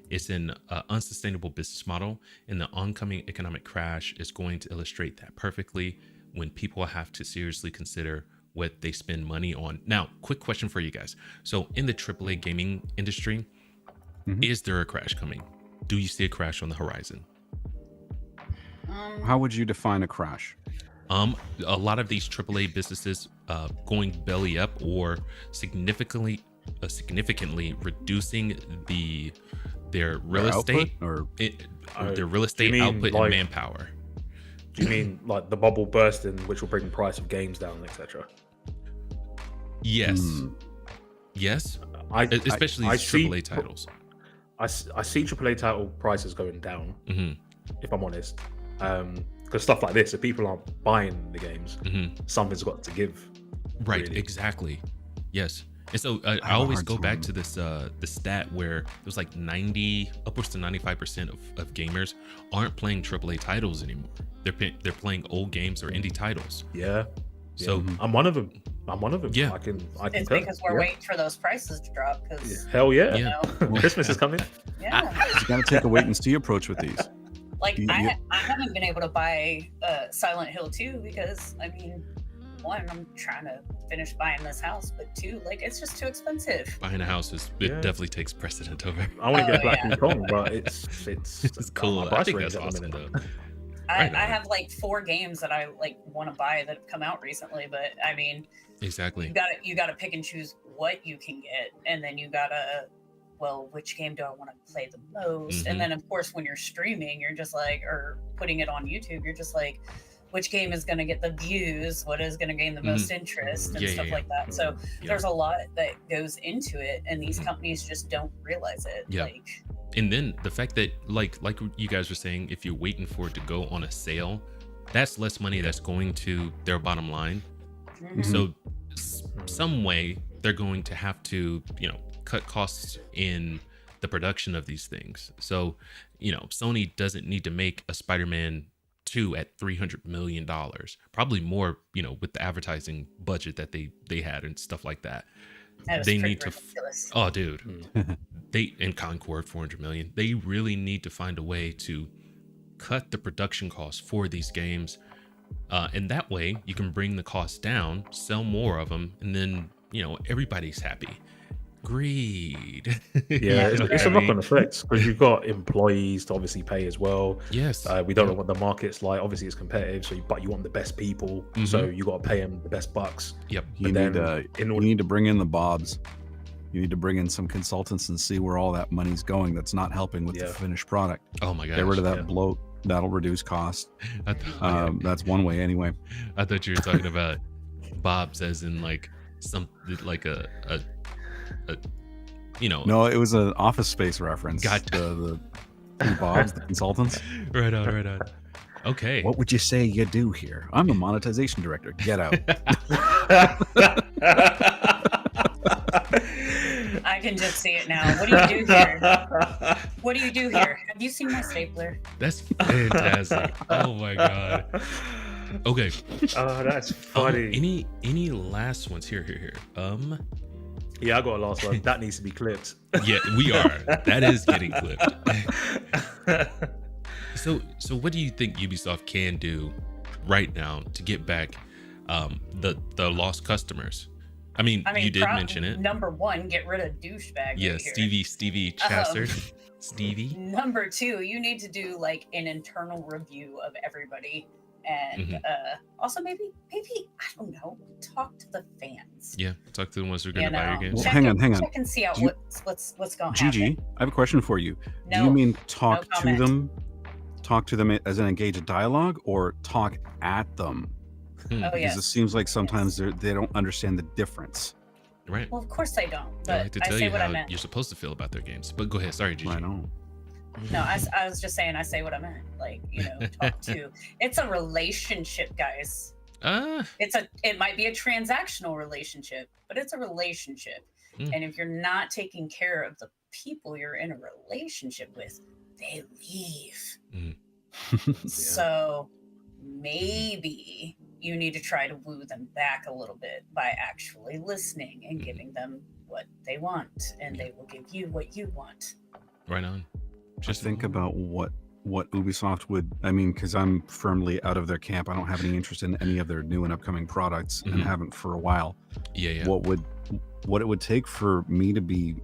It's an unsustainable business model, and the oncoming economic crash is going to illustrate that perfectly when people have to seriously consider what they spend money on. Now, quick question for you guys. So in the AAA gaming industry, is there a crash coming? Do you see a crash on the horizon? How would you define a crash? A lot of these AAA businesses going belly up or significantly reducing their real estate or their real estate output and manpower. Do you mean like the bubble bursting, which will bring the price of games down, etc.? Yes. Yes. Especially AAA titles. I see AAA title prices going down. If I'm honest. Because stuff like this, if people aren't buying the games, something's got to give. Right, really. Exactly. Yes. And so I always go back to this the stat where it was like 90 upwards to 95% of gamers aren't playing AAA titles anymore. They're playing old games or indie titles. Yeah. So I'm one of them. Yeah. I can It's because we're waiting for those prices to drop. Because hell yeah. you know, Christmas is coming. yeah. You got to take a wait and see approach with these. Like I haven't been able to buy Silent Hill 2 because I mean, one, I'm trying to finish buying this house, but two, like it's just too expensive. Buying a house definitely takes precedent over. I want to get Black and Kong, but it's cool. I think that's awesome though. I have like 4 games that I like want to buy that have come out recently, but I mean, exactly. You gotta pick and choose what you can get, and then you gotta, well, which game do I want to play the most? And then of course when you're streaming, you're just like, or putting it on YouTube, you're just like, which game is going to get the views, what is going to gain the most interest, and stuff like that. So there's a lot that goes into it, and these companies just don't realize it. Like, and then the fact that like you guys were saying, if you're waiting for it to go on a sale, that's less money that's going to their bottom line. So some way they're going to have to, cut costs in the production of these things. So, Sony doesn't need to make a Spider-Man 2 at $300 million, probably more, with the advertising budget that they had and stuff like that. They need to oh dude, they in Concord 400 million. They really need to find a way to cut the production costs for these games, and that way you can bring the cost down, sell more of them, and then everybody's happy. Greed. It's a knock-on effect because you've got employees to obviously pay as well. Yes. We don't know what the market's like. Obviously, it's competitive, but you want the best people, so you got to pay them the best bucks. Yep. You need to bring in the Bobs. You need to bring in some consultants and see where all that money's going. That's not helping with the finished product. Oh my gosh. Get rid of that bloat. That'll reduce cost. That's one way, anyway. I thought you were talking about Bobs as in like No, it was an Office Space reference. Got the Bobs, the consultants. Right on. Okay. What would you say you do here? I'm a monetization director. Get out. I can just see it now. What do you do here? What do you do here? Have you seen my stapler? That's fantastic. Oh my god. Okay. Oh, that's funny. Any last ones? Here. Yeah, I got a last one. That needs to be clipped. Yeah, we are. That is getting clipped. So what do you think Ubisoft can do right now to get back the lost customers? I mean, you did mention it. Number 1, get rid of douchebag. Yeah, right here. Stevy Chassard. Stevie. Number 2, you need to do like an internal review of everybody. And also maybe I don't know, talk to the fans. Yeah, talk to the ones who are going to buy your games. Well, hang on. Check and see out what's going to happen. Gigi, I have a question for you. No, do you mean talk no to them? Talk to them as in engage a dialogue, or talk at them? Oh, Because it seems like sometimes they don't understand the difference. Right. Well, of course I don't. They But like to I tell say you what I how meant. you're supposed to feel about their games. But go ahead. Sorry, Gigi. Right on. No, I was just saying I say what I meant. Like, talk to. It's a relationship, guys. It might be a transactional relationship, but it's a relationship. And if you're not taking care of the people you're in a relationship with, they leave. So maybe you need to try to woo them back a little bit by actually listening and giving them what they want, and they will give you what you want. Right on. Just think about what Ubisoft would, I mean, because I'm firmly out of their camp. I don't have any interest in any of their new and upcoming products and haven't for a while. Yeah. What it would take for me to be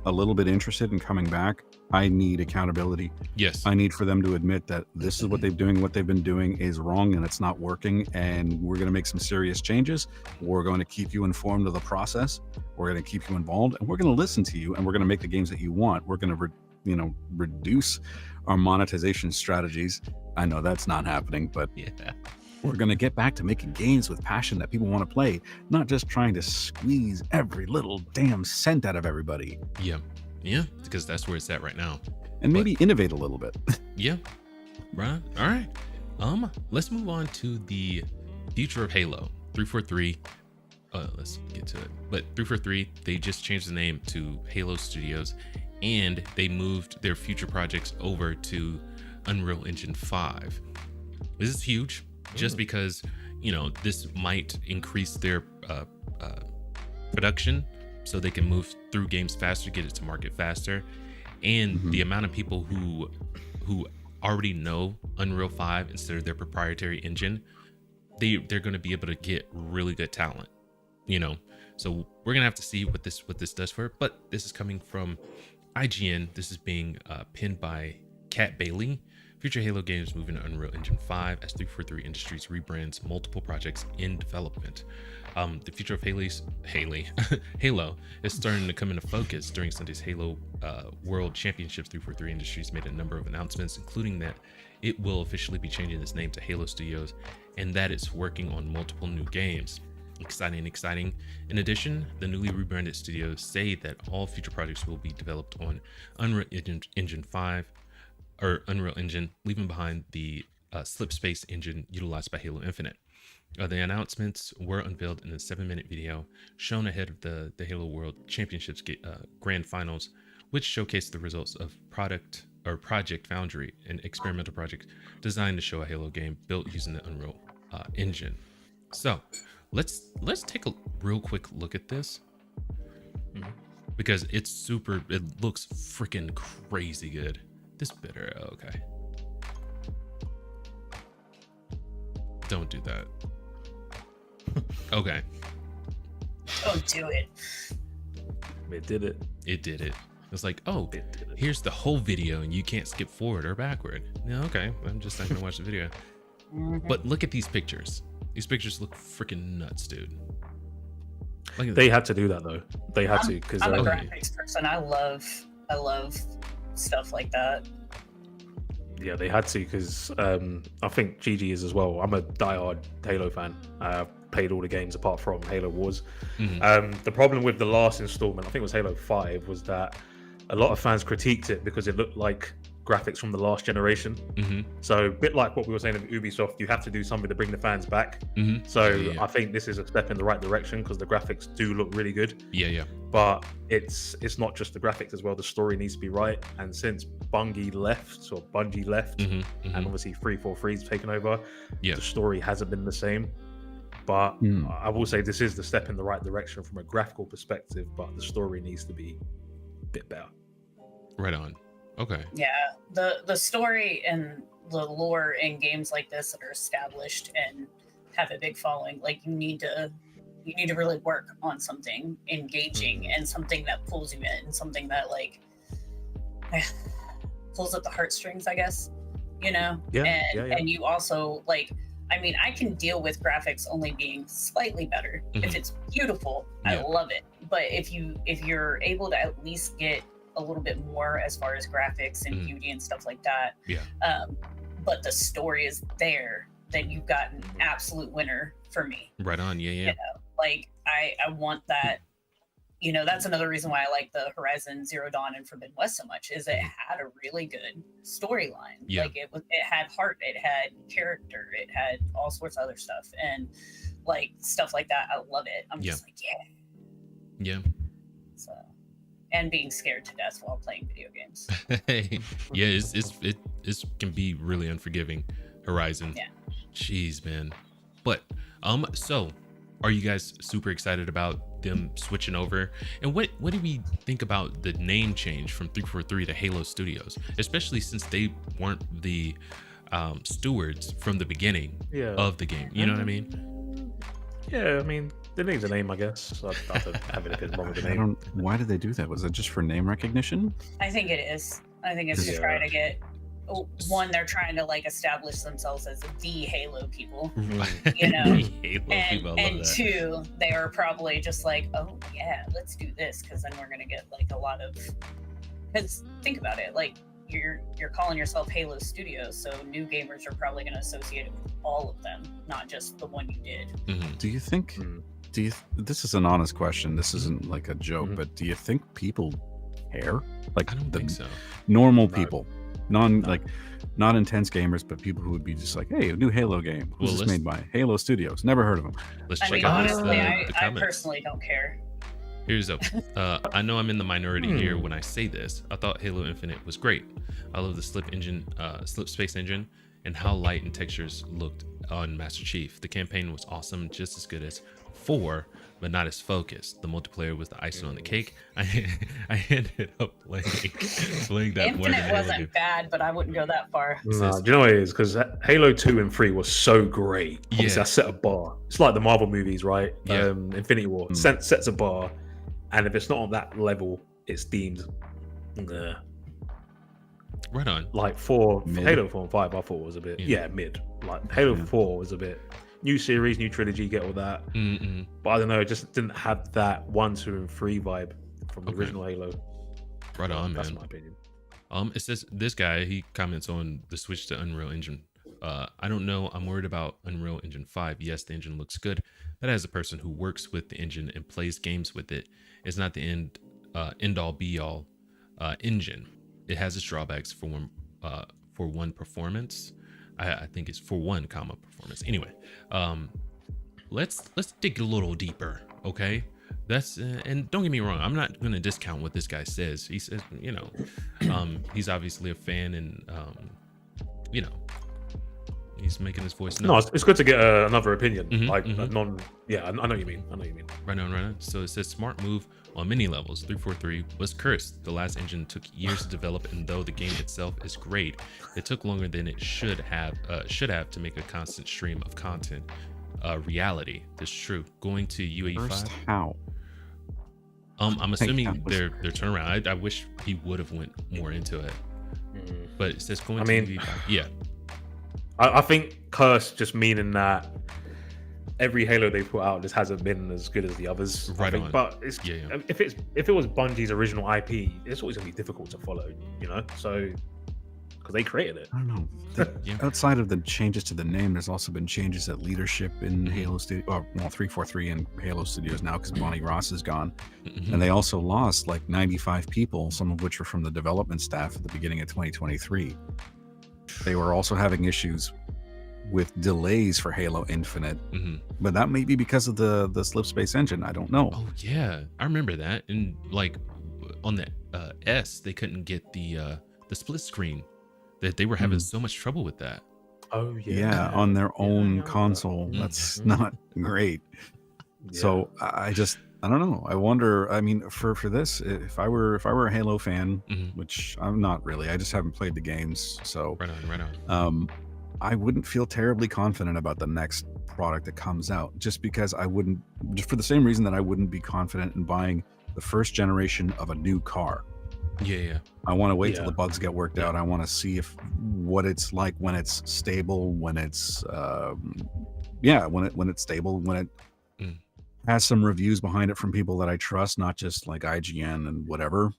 a little bit interested in coming back, I need accountability. Yes. I need for them to admit that this is what they've been doing is wrong and it's not working, and we're going to make some serious changes. We're going to keep you informed of the process. We're going to keep you involved, and we're going to listen to you, and we're going to make the games that you want. We're going to reduce our monetization strategies. I know that's not happening, but we're going to get back to making games with passion that people want to play, not just trying to squeeze every little damn cent out of everybody. Yeah, because that's where it's at right now. And maybe innovate a little bit. Yeah. Right. All right. Let's move on to the future of Halo 343. Let's get to it. But 343, they just changed the name to Halo Studios, and they moved their future projects over to Unreal Engine 5. This is huge, just because, this might increase their production so they can move through games faster, get it to market faster. And the amount of people who already know Unreal 5 instead of their proprietary engine, they're going to be able to get really good talent, So we're going to have to see what this does for it. But this is coming from IGN. This is being pinned by Kat Bailey. Future Halo games moving to Unreal Engine 5 as 343 Industries rebrands multiple projects in development. The future of Halo is starting to come into focus during Sunday's Halo World Championships. 343 Industries made a number of announcements, including that it will officially be changing its name to Halo Studios and that it's working on multiple new games. Exciting. In addition, the newly rebranded studios say that all future projects will be developed on Unreal Engine 5 or Unreal Engine, leaving behind the slipspace engine utilized by Halo Infinite. The announcements were unveiled in a 7-minute video shown ahead of the Halo World Championships Grand Finals, which showcased the results of Project Foundry, an experimental project designed to show a Halo game built using the Unreal Engine. So let's take a real quick look at this, because it looks freaking crazy good. This bitter, okay. Don't do that. Okay. Don't do it. It did it. It did it. It's like, oh, here's the whole video and you can't skip forward or backward. Yeah, okay. I'm just not gonna watch the video. But look at these pictures. These pictures look freaking nuts, dude. They had to do that though. They had to, because I'm a graphics person. I love stuff like that. Yeah, they had to, because I think Gigi is as well. I'm a diehard Halo fan. I've played all the games apart from Halo Wars. The problem with the last installment, I think it was Halo 5, was that a lot of fans critiqued it because it looked like graphics from the last generation. So a bit like what we were saying of Ubisoft, you have to do something to bring the fans back. I think this is a step in the right direction, because the graphics do look really good. But it's not just the graphics as well. The story needs to be right. And since Bungie left, and obviously 343's taken over, the story hasn't been the same. But I will say this is the step in the right direction from a graphical perspective, but the story needs to be a bit better. Right on. Okay. Yeah, the story and the lore in games like this that are established and have a big following, like you need to really work on something engaging and something that pulls you in, and something that like pulls at the heartstrings, I guess. And you also like, I mean, I can deal with graphics only being slightly better. If it's beautiful, I love it. But if you're able to at least get a little bit more as far as graphics and beauty and stuff like that, but the story is there, then you've got an absolute winner for me. Right on. Like I want that you know, that's another reason why I like the Horizon Zero Dawn and Forbidden West so much, is it had a really good storyline. Yeah. Like it had heart, it had character, it had all sorts of other stuff, and like stuff like that. I love it. I'm just like, yeah. So, and being scared to death while playing video games. Yeah, it can be really unforgiving. Horizon. Yeah. Jeez, man. But so are you guys super excited about them switching over? And what do we think about the name change from 343 to Halo Studios, especially since they weren't the stewards from the beginning of the game? You know what I mean? Yeah, I mean, the name's a name, I guess. So I don't have anything wrong with the name. Why did they do that? Was it just for name recognition? I think it is. I think it's to try to get one. They're trying to like establish themselves as the Halo people, you know. And two, they are probably just like, oh yeah, let's do this because then we're gonna get like a lot of. Because think about it, like you're calling yourself Halo Studios, so new gamers are probably gonna associate it with all of them, not just the one you did. Do you think? This is an honest question. This isn't like a joke, but do you think people care? Like I don't think so. Normal people, not intense gamers, but people who would be just like, hey, a new Halo game. Who's this made by? Halo Studios. Never heard of them. Let's I check mean, out honestly, the I comments. personally don't care. Here's up. I know I'm in the minority here when I say this. I thought Halo Infinite was great. I love the slip space engine, and how light and textures looked on Master Chief. The campaign was awesome, just as good as 4, but not as focused. The multiplayer was the icing on the cake. I ended up playing that more than Infinite Halo wasn't 2. bad, but I wouldn't go that far. No, do you know what it is? Because Halo 2 and 3 was so great. Obviously, I set a bar. It's like the Marvel movies, right? Yeah. Infinity War sets a bar, and if it's not on that level, it's deemed Right on. like Halo 4 and 5. I thought was a bit mid. Like Halo 4 was a bit new series, new trilogy, get all that. But I don't know, it just didn't have that 1, 2, and 3 vibe from the original Halo. Right on, man. That's my opinion. It says this guy, he comments on the switch to Unreal Engine. I don't know. I'm worried about Unreal Engine 5. Yes, the engine looks good, but as a person who works with the engine and plays games with it, it's not the end all be all engine. It has its drawbacks for one performance. I think it's for one performance. Anyway, let's dig a little deeper, okay? That's and don't get me wrong, I'm not gonna discount what this guy says. He says, you know, he's obviously a fan, and you know, he's making his voice known. No, it's good to get another opinion, I know what you mean. Right on. So it says smart move on many levels. 343 was cursed. The last engine took years to develop, and though the game itself is great, it took longer than it should have to make a constant stream of content reality. That's true. Going to UAE 5. How? I'm assuming their turnaround. I wish he would have went more into it, but it says going to UAE 5. Yeah. I think curse just meaning that every Halo they put out just hasn't been as good as the others. Right I think. on. But it's, if it was Bungie's original IP, it's always gonna be difficult to follow, you know. So because they created it. I don't know. Outside of the changes to the name, there's also been changes at leadership in Halo Studios. Well, 343 and Halo Studios now, because Bonnie Ross is gone, and they also lost like 95 people, some of which were from the development staff at the beginning of 2023. They were also having issues with delays for Halo Infinite, but that may be because of the slip space engine. I don't know. Oh yeah, I remember that. And like on the S, they couldn't get the split screen. That they were having so much trouble with that. Oh Yeah, on their own console. That's not great. So I don't know. I wonder. I mean, for this, if I were a Halo fan, which I'm not really, I just haven't played the games. So right on. I wouldn't feel terribly confident about the next product that comes out, just because just for the same reason that I wouldn't be confident in buying the first generation of a new car. Yeah. I want to wait till the bugs get worked out. I want to see what it's like when it's stable, when it's when it's stable, when it has some reviews behind it from people that I trust, not just like IGN and whatever.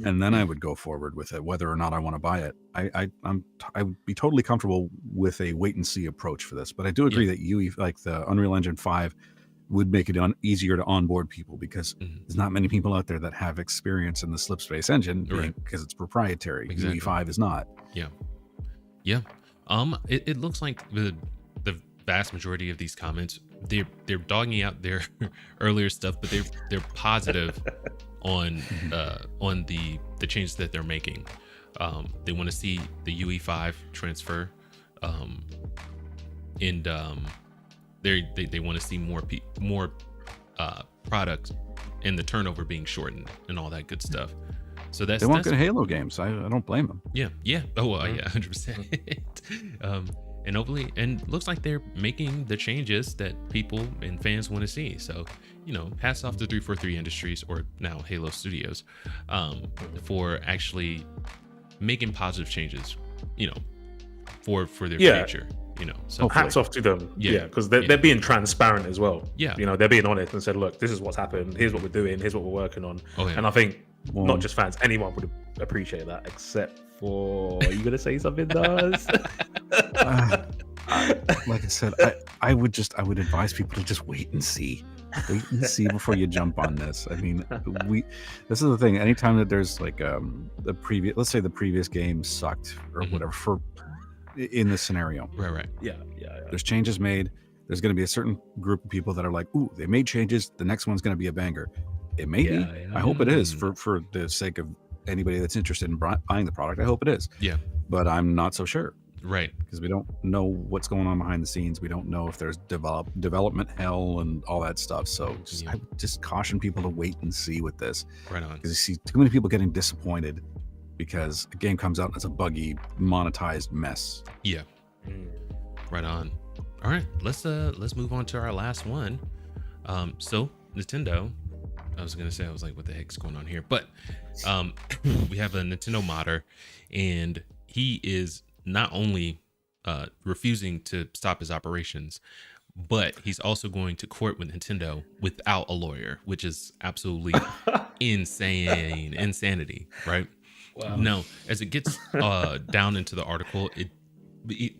And then I would go forward with it, whether or not I want to buy it. I would be totally comfortable with a wait and see approach for this. But I do agree that like the Unreal Engine 5 would make it easier to onboard people, because there's not many people out there that have experience in the Slipspace engine, because it's proprietary. Exactly. UE5 is not. Yeah. It looks like the vast majority of these comments, they're dogging out their earlier stuff, but they're positive on the changes that they're making. They want to see the UE5 transfer, and they want to see more products and the turnover being shortened and all that good stuff. So they want good Halo games. I don't blame them. Yeah. Oh, well, yeah, 100%. And hopefully, and looks like they're making the changes that people and fans want to see. So, hats off to 343 Industries, or now Halo Studios, for actually making positive changes, for their future. So hats off to them. Because they're being transparent as well. They're being honest and said, look, this is what's happened. Here's what we're doing. Here's what we're working on. And I think not just fans, anyone would appreciate that, except for, are you going to say something, Daz? Like I said, I would advise people to just wait and see before you jump on this. I mean, this is the thing. Anytime that there's like let's say the previous game sucked or whatever, in this scenario, right, yeah, there's changes made. There's going to be a certain group of people that are like, ooh, they made changes, the next one's going to be a banger. It may be. I hope it is, for the sake of anybody that's interested in buying the product. I hope it is. Yeah. But I'm not so sure. Right. Because we don't know what's going on behind the scenes. We don't know if there's development hell and all that stuff. So I would just caution people to wait and see with this. Right on. Because you see too many people getting disappointed because a game comes out and it's a buggy, monetized mess. Yeah. Right on. All right. Let's move on to our last one. So Nintendo, I was like, what the heck's going on here? But we have a Nintendo modder, and he is not only refusing to stop his operations, but he's also going to court with Nintendo without a lawyer, which is absolutely insanity, right? Wow. Now, as it gets down into the article, it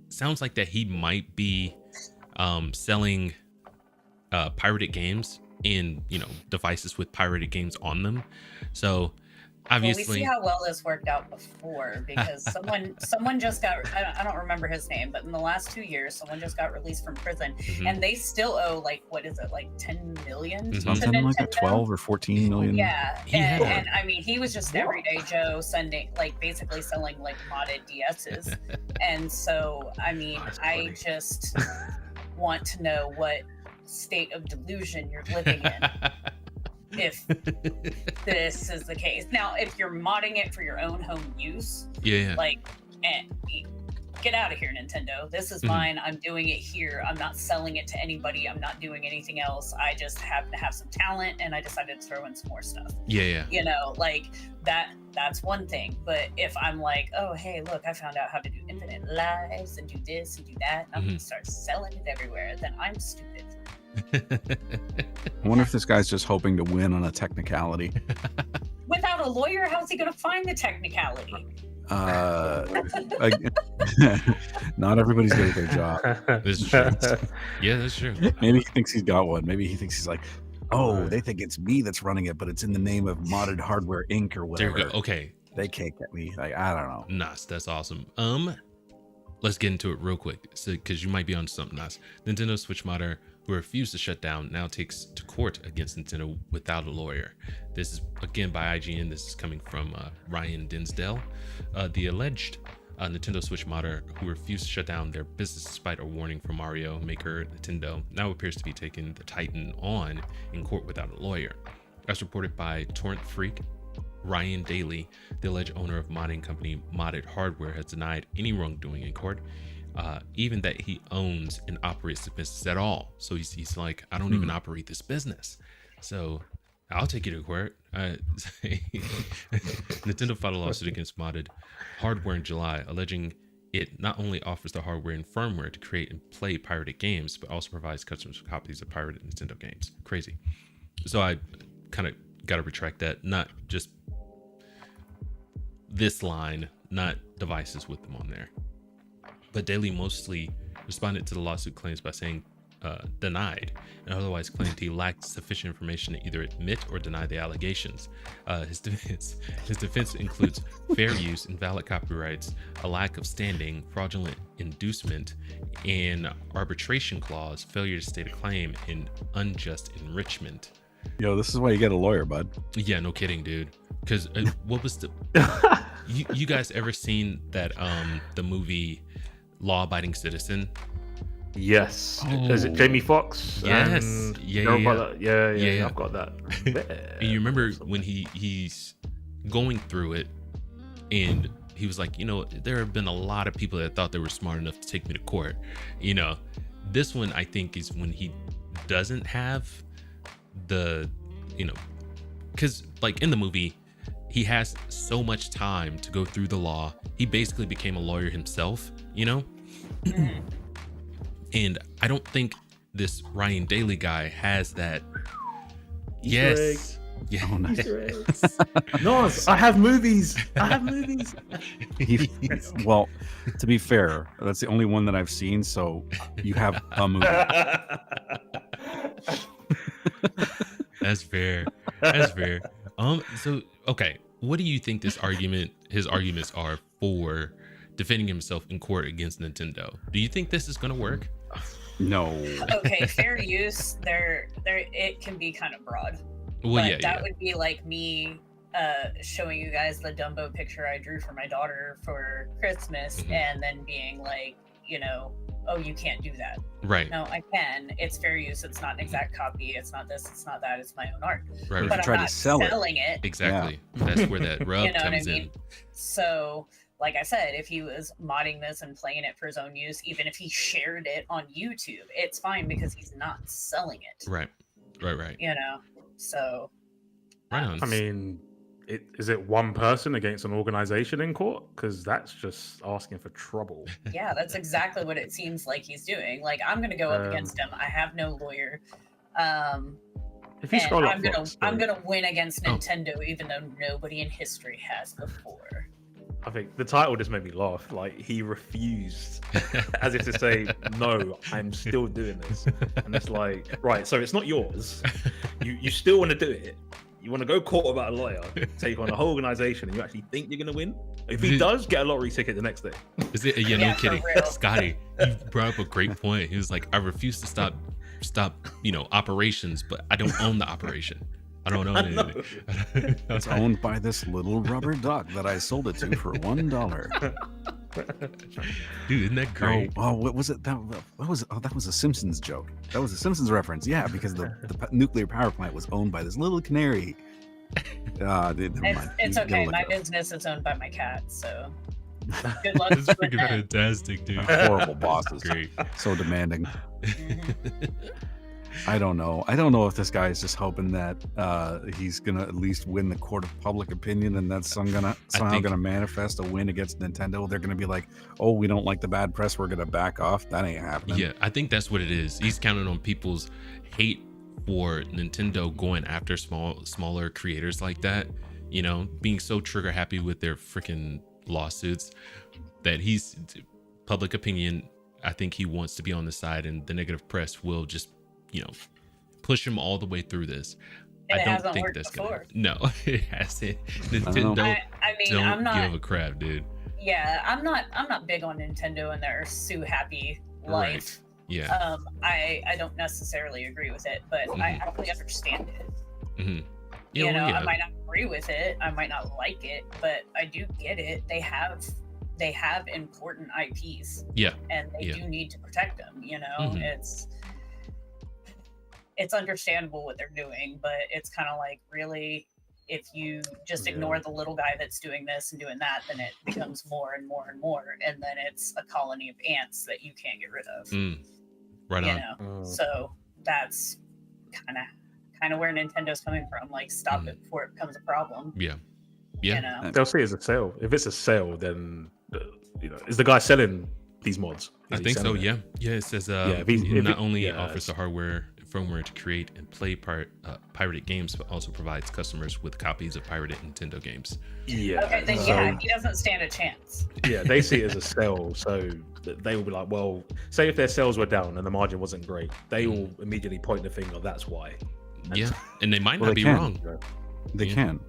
sounds like that he might be selling pirated games in devices with pirated games on them. So obviously, we see how well this worked out before, because someone just got, I don't remember his name, but in the last 2 years, someone just got released from prison, and they still owe, like, what is it, like 10 million? Something like a 12 or 14 million. Yeah, and I mean, he was just everyday Joe basically selling like modded DSs. And so, I mean, I just want to know what state of delusion you're living in if this is the case. Now, if you're modding it for your own home use, get out of here, Nintendo. This is mine. I'm doing it here. I'm not selling it to anybody. I'm not doing anything else. I just happen to have some talent, and I decided to throw in some more stuff. That's one thing. But if I'm like, oh, hey, look, I found out how to do infinite lives and do this and do that, and I'm gonna start selling it everywhere, then I'm stupid. I wonder if this guy's just hoping to win on a technicality. Without a lawyer, how's he going to find the technicality? Not everybody's good at their job. This is true. Yeah, that's true. Maybe he thinks he's got one. Maybe he thinks he's like, oh, they think it's me that's running it, but it's in the name of Modded Hardware Inc. or whatever. There we go. Okay. They can't get me. Like, I don't know. Nice. That's awesome. Let's get into it real quick, because you might be on something nice. Nintendo Switch modder who refused to shut down now takes to court against Nintendo without a lawyer. This is again by IGN. This is coming from Ryan Dinsdale. The alleged Nintendo Switch modder who refused to shut down their business despite a warning from Mario maker Nintendo now appears to be taking the Titan on in court without a lawyer. As reported by Torrent Freak, Ryan Daly, the alleged owner of modding company Modded Hardware, has denied any wrongdoing in court, even that he owns and operates the business at all. So he's like, I don't even operate this business. So I'll take you to court. Nintendo filed a lawsuit against Modded Hardware in July, alleging it not only offers the hardware and firmware to create and play pirated games, but also provides customers with copies of pirated Nintendo games. Crazy. So I kind of got to retract that. Not just this line, not devices with them on there. But Daly mostly responded to the lawsuit claims by saying denied, and otherwise claimed he lacked sufficient information to either admit or deny the allegations. His defense includes fair use, invalid copyrights, a lack of standing, fraudulent inducement, an arbitration clause, failure to state a claim, and unjust enrichment. Yo, this is why you get a lawyer, bud. Yeah, no kidding, dude. Because what was the you guys ever seen that the movie Law Abiding Citizen? Yes. Is it Jamie Foxx? Yes. And Yeah. Yeah. I've got that. And you remember when he's going through it, and he was like, there have been a lot of people that thought they were smart enough to take me to court. This one I think is when he doesn't have the, because like in the movie, he has so much time to go through the law. He basically became a lawyer himself, and I don't think this Ryan Daly guy has that. Yes. Yeah. Oh, nice. Nos, I have movies. Well, to be fair, that's the only one that I've seen. So you have a movie. That's fair. So okay, what do you think his arguments are for defending himself in court against Nintendo? Do you think this is going to work? No. Okay, fair use. There, it can be kind of broad. Well, But that would be like me showing you guys the Dumbo picture I drew for my daughter for Christmas, and then being like, oh, you can't do that. Right. No, I can. It's fair use. It's not an exact copy. It's not this. It's not that. It's my own art. Right. But I'm try to not sell it. selling it. Exactly. Yeah. That's where that rub You know what I comes in. mean? So, like I said, if he was modding this and playing it for his own use, even if he shared it on YouTube, it's fine because he's not selling it. Right. So. Right on. I mean, is it one person against an organization in court? Because that's just asking for trouble. Yeah, that's exactly what it seems like he's doing. Like, I'm going to go up against him. I have no lawyer. If you scroll up, I'm gonna win against Nintendo, even though nobody in history has before. I think the title just made me laugh. Like, he refused, as if to say, "No, I'm still doing this." And it's like, right, so it's not yours. You still want to do it. You want to go court about a lawyer, take on a whole organization, and you actually think you're going to win? If he does, get a lottery ticket the next day. Is it? Yeah, no kidding. Scotty, you brought up a great point. He was like, I refuse to stop, operations, but I don't own the operation. I don't own it. It's owned by this little rubber duck that I sold it to for $1. Dude, isn't that great? Oh, what was it? That was a Simpsons joke. That was a Simpsons reference. Yeah, because the nuclear power plant was owned by this little canary. It's okay. My business is owned by my cat, so good luck. It's freaking fantastic, dude. Horrible bosses. Great. So demanding. I don't know if this guy is just hoping that he's gonna at least win the court of public opinion, and that's somehow gonna manifest a win against Nintendo. They're gonna be like, "Oh, we don't like the bad press. We're gonna back off." That ain't happening. Yeah, I think that's what it is. He's counting on people's hate for Nintendo going after smaller creators like that. Being so trigger happy with their freaking lawsuits that he's public opinion. I think he wants to be on the side, and the negative press will just push him all the way through this. And I don't think that's before. No, it hasn't. Nintendo don't give a crap, dude. Yeah, I'm not big on Nintendo and their sue happy life. Right. Yeah. I don't necessarily agree with it, but I actually understand it. Mm-hmm. I might not agree with it, I might not like it, but I do get it. They have important IPs. Yeah. And they do need to protect them, It's understandable what they're doing, but it's kind of like, really, if you just ignore the little guy that's doing this and doing that, then it becomes more and more and more, and then it's a colony of ants that you can't get rid of. Right on. So that's kind of where Nintendo's coming from. Like, stop it before it becomes a problem. Yeah. They'll see it as a sale. If it's a sale, then is the guy selling these mods? I think so. It? Yeah. It says he not only offers the hardware firmware to create and play pirated games, but also provides customers with copies of pirated Nintendo games. Yeah. Okay, then yeah, he doesn't stand a chance. Yeah, they see it as a sell, so they will be like, well, say if their sales were down and the margin wasn't great, they will immediately point the finger. That's why. Yeah, and they might Well, not they be can. wrong. They Yeah. can.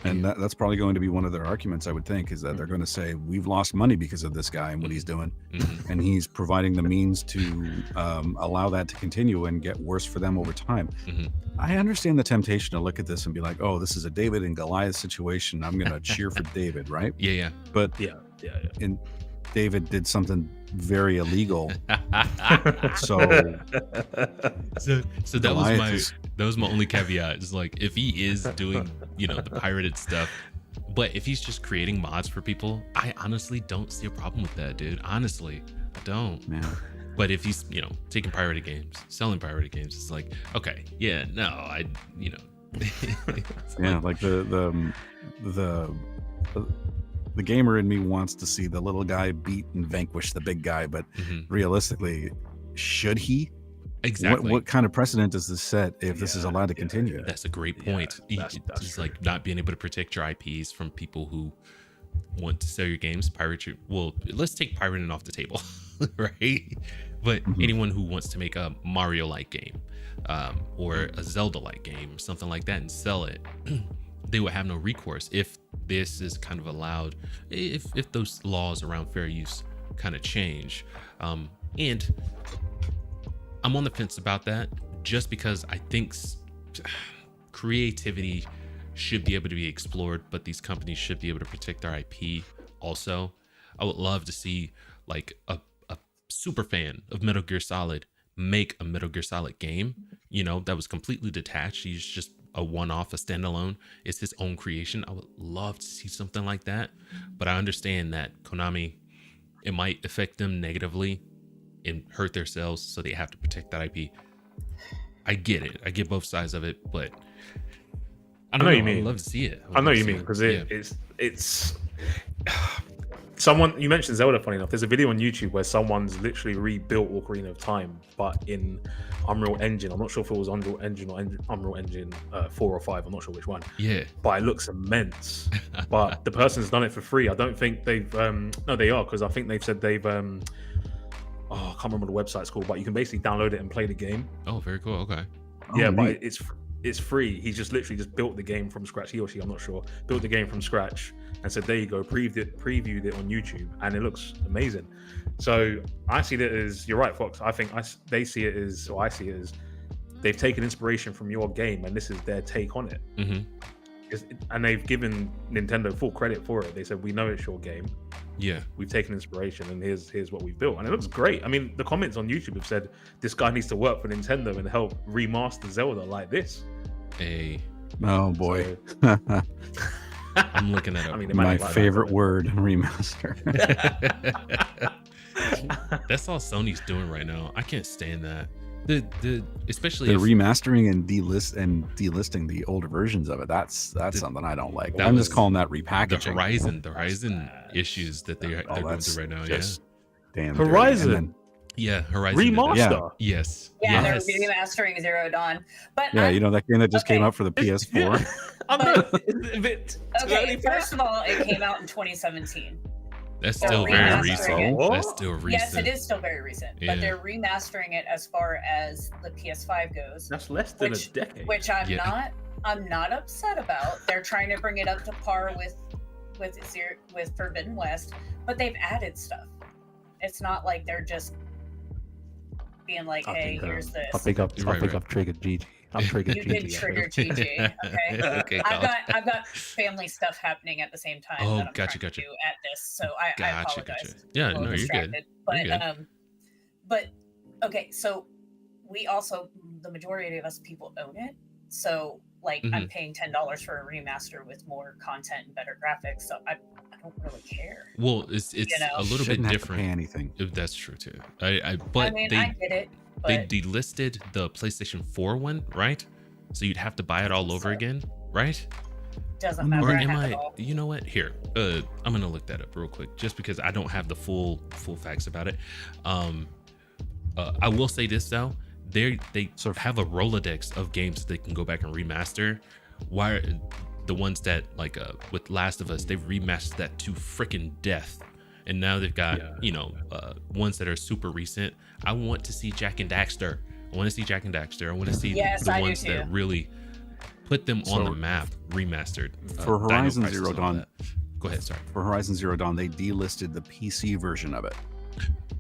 And that's probably going to be one of their arguments, I would think, is that they're going to say, we've lost money because of this guy and what he's doing. Mhm. And he's providing the means to allow that to continue and get worse for them over time. Mhm. I understand the temptation to look at this and be like, oh, this is a David and Goliath situation. I'm going to cheer for David, right? Yeah. But Yeah. and David did something very illegal. So So that was my only caveat. Is like, if he is doing, the pirated stuff, but if he's just creating mods for people, I honestly don't see a problem with that, dude. Honestly, I don't. man, But if he's, taking pirated games, selling pirated games, it's like, okay, yeah, no, it's yeah, like the gamer in me wants to see the little guy beat and vanquish the big guy, but Mhm. realistically, should he? Exactly. What kind of precedent does this set if this is allowed to continue? That's a great Yeah, point. that's It's true. like not being able to protect your IPs from people who want to sell your games, pirate your. Well, let's take pirating off the table, right? But Mhm. anyone who wants to make a Mario-like game, or a Zelda-like game, something like that, and sell it, they would have no recourse if this is kind of allowed. If those laws around fair use kind of change, and I'm on the fence about that, just because I think creativity should be able to be explored, but these companies should be able to protect their IP also. I would love to see like a super fan of Metal Gear Solid make a Metal Gear Solid game, that was completely detached. He's just a one-off, a standalone. It's his own creation. I would love to see something like that, but I understand that Konami, it might affect them negatively and hurt their sales, so they have to protect that IP. I get it. I get both sides of it, but I don't know. what you mean. I'd love to see it. I know what you mean, because it's someone, you mentioned Zelda, funny enough. There's a video on YouTube where someone's literally rebuilt Ocarina of Time, but in Unreal Engine. I'm not sure if it was Unreal Engine or Unreal Engine 4 or 5. I'm not sure which one. Yeah. But it looks immense. But the person's done it for free. I don't think they've no, they are, because I think they've said they've I can't remember the website's called, but you can basically download it and play the game. Oh, very cool. Okay. Yeah, Oh, but neat. it's free. He just literally just built the game from scratch. He or she, I'm not sure, built the game from scratch and said, there you go, previewed it on YouTube, and it looks amazing. So I see that as, you're right, Fox. I think they see it as, or I see it as, they've taken inspiration from your game and this is their take on it. Mm-hmm. And they've given Nintendo full credit for it. They said, we know it's your game. Yeah. We've taken inspiration and here's what we've built. And it looks great. I mean, the comments on YouTube have said this guy needs to work for Nintendo and help remaster Zelda like this. Oh boy. I'm looking at it. I mean, it might My look like favorite that, word, remaster. That's all Sony's doing right now. I can't stand that. Especially They're if, remastering and delisting the older versions of it. That's something I don't like. that I'm just was calling that the repackaging. Horizon issues that they're going That's through right now. just damn but dirty. Horizon And then- Yeah. Horizon. did that. remaster. Yeah. Yes. Yeah, Yes. they're remastering Zero Dawn. But yeah, I'm- you know that game that just came okay. out for the PS4. I know. It's a bit too okay, early for first that. of all, it came out in 2017. That's They're still very remastering recent. it. What? That's still recent. Yes, it is still very recent, Yeah. but they're remastering it as far as the PS5 goes, That's less than Which- a decade. which Yeah. I'm not upset about. They're trying to bring it up to par with Forbidden West, but they've added stuff. It's not like they're just being like, "Hey, here's this." I think I've Right. triggered GG. I'm triggered You GG. did trigger GG. Okay. Okay, Kyle. I've got family stuff happening at the same time. Oh, that I'm gotcha, trying to gotcha. do at this, so I apologize. Yeah, A little no, you're good. distracted. But You're good. but okay, so we also, the majority of us people own it, so like Mm-hmm. I'm paying $10 for a remaster with more content and better graphics, so I don't really care. Well, it's You know. a little bit Shouldn't have to different. pay anything. If that's true too. But I mean, they I get it, they but delisted the PlayStation 4 one, right? So you'd have to buy it all over So- again, right? doesn't Or matter. Or I am have I? it all. You know what? Here, I'm gonna look that up real quick, just because I don't have the full facts about it. I will say this though: they have a Rolodex of games that they can go back and remaster. Why the ones that like with Last of Us, they've remastered that to freaking death, and now they've got ones that are super recent. I want to see Jak and Daxter. I want to see Jak and Daxter. I want to see the ones that really put them on the map, remastered. For Horizon Zero Dawn, go ahead. Sorry. For Horizon Zero Dawn, they delisted the PC version of it.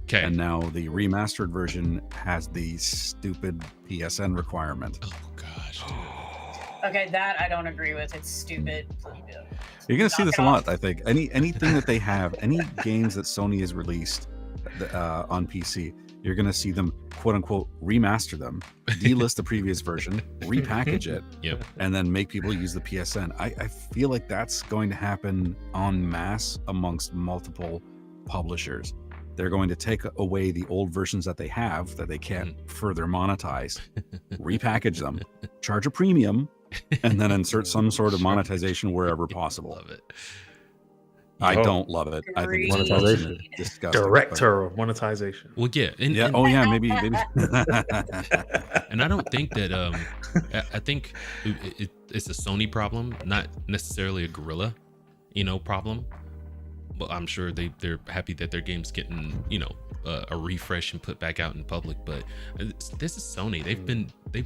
Okay. And now the remastered version has the stupid PSN requirement. Oh gosh. Dude. Okay, that I don't agree with. It's stupid. You're gonna see this a lot, I think. Anything that they have, any games that Sony has released on PC, you're gonna see them quote unquote remaster them, delist the previous version, repackage it, and then make people use the PSN. I feel like that's going to happen en masse amongst multiple publishers. They're going to take away the old versions that they have that they can't further monetize, repackage them, charge a premium, and then insert some sort of monetization wherever possible. Love it. I don't love it. I think it's monetization. Disgusting. Director of monetization. Well, yeah. Maybe. And I don't think that I think it's a Sony problem, not necessarily a Guerrilla, problem. But I'm sure they're happy that their game's getting a refresh and put back out in public. But this is Sony. They've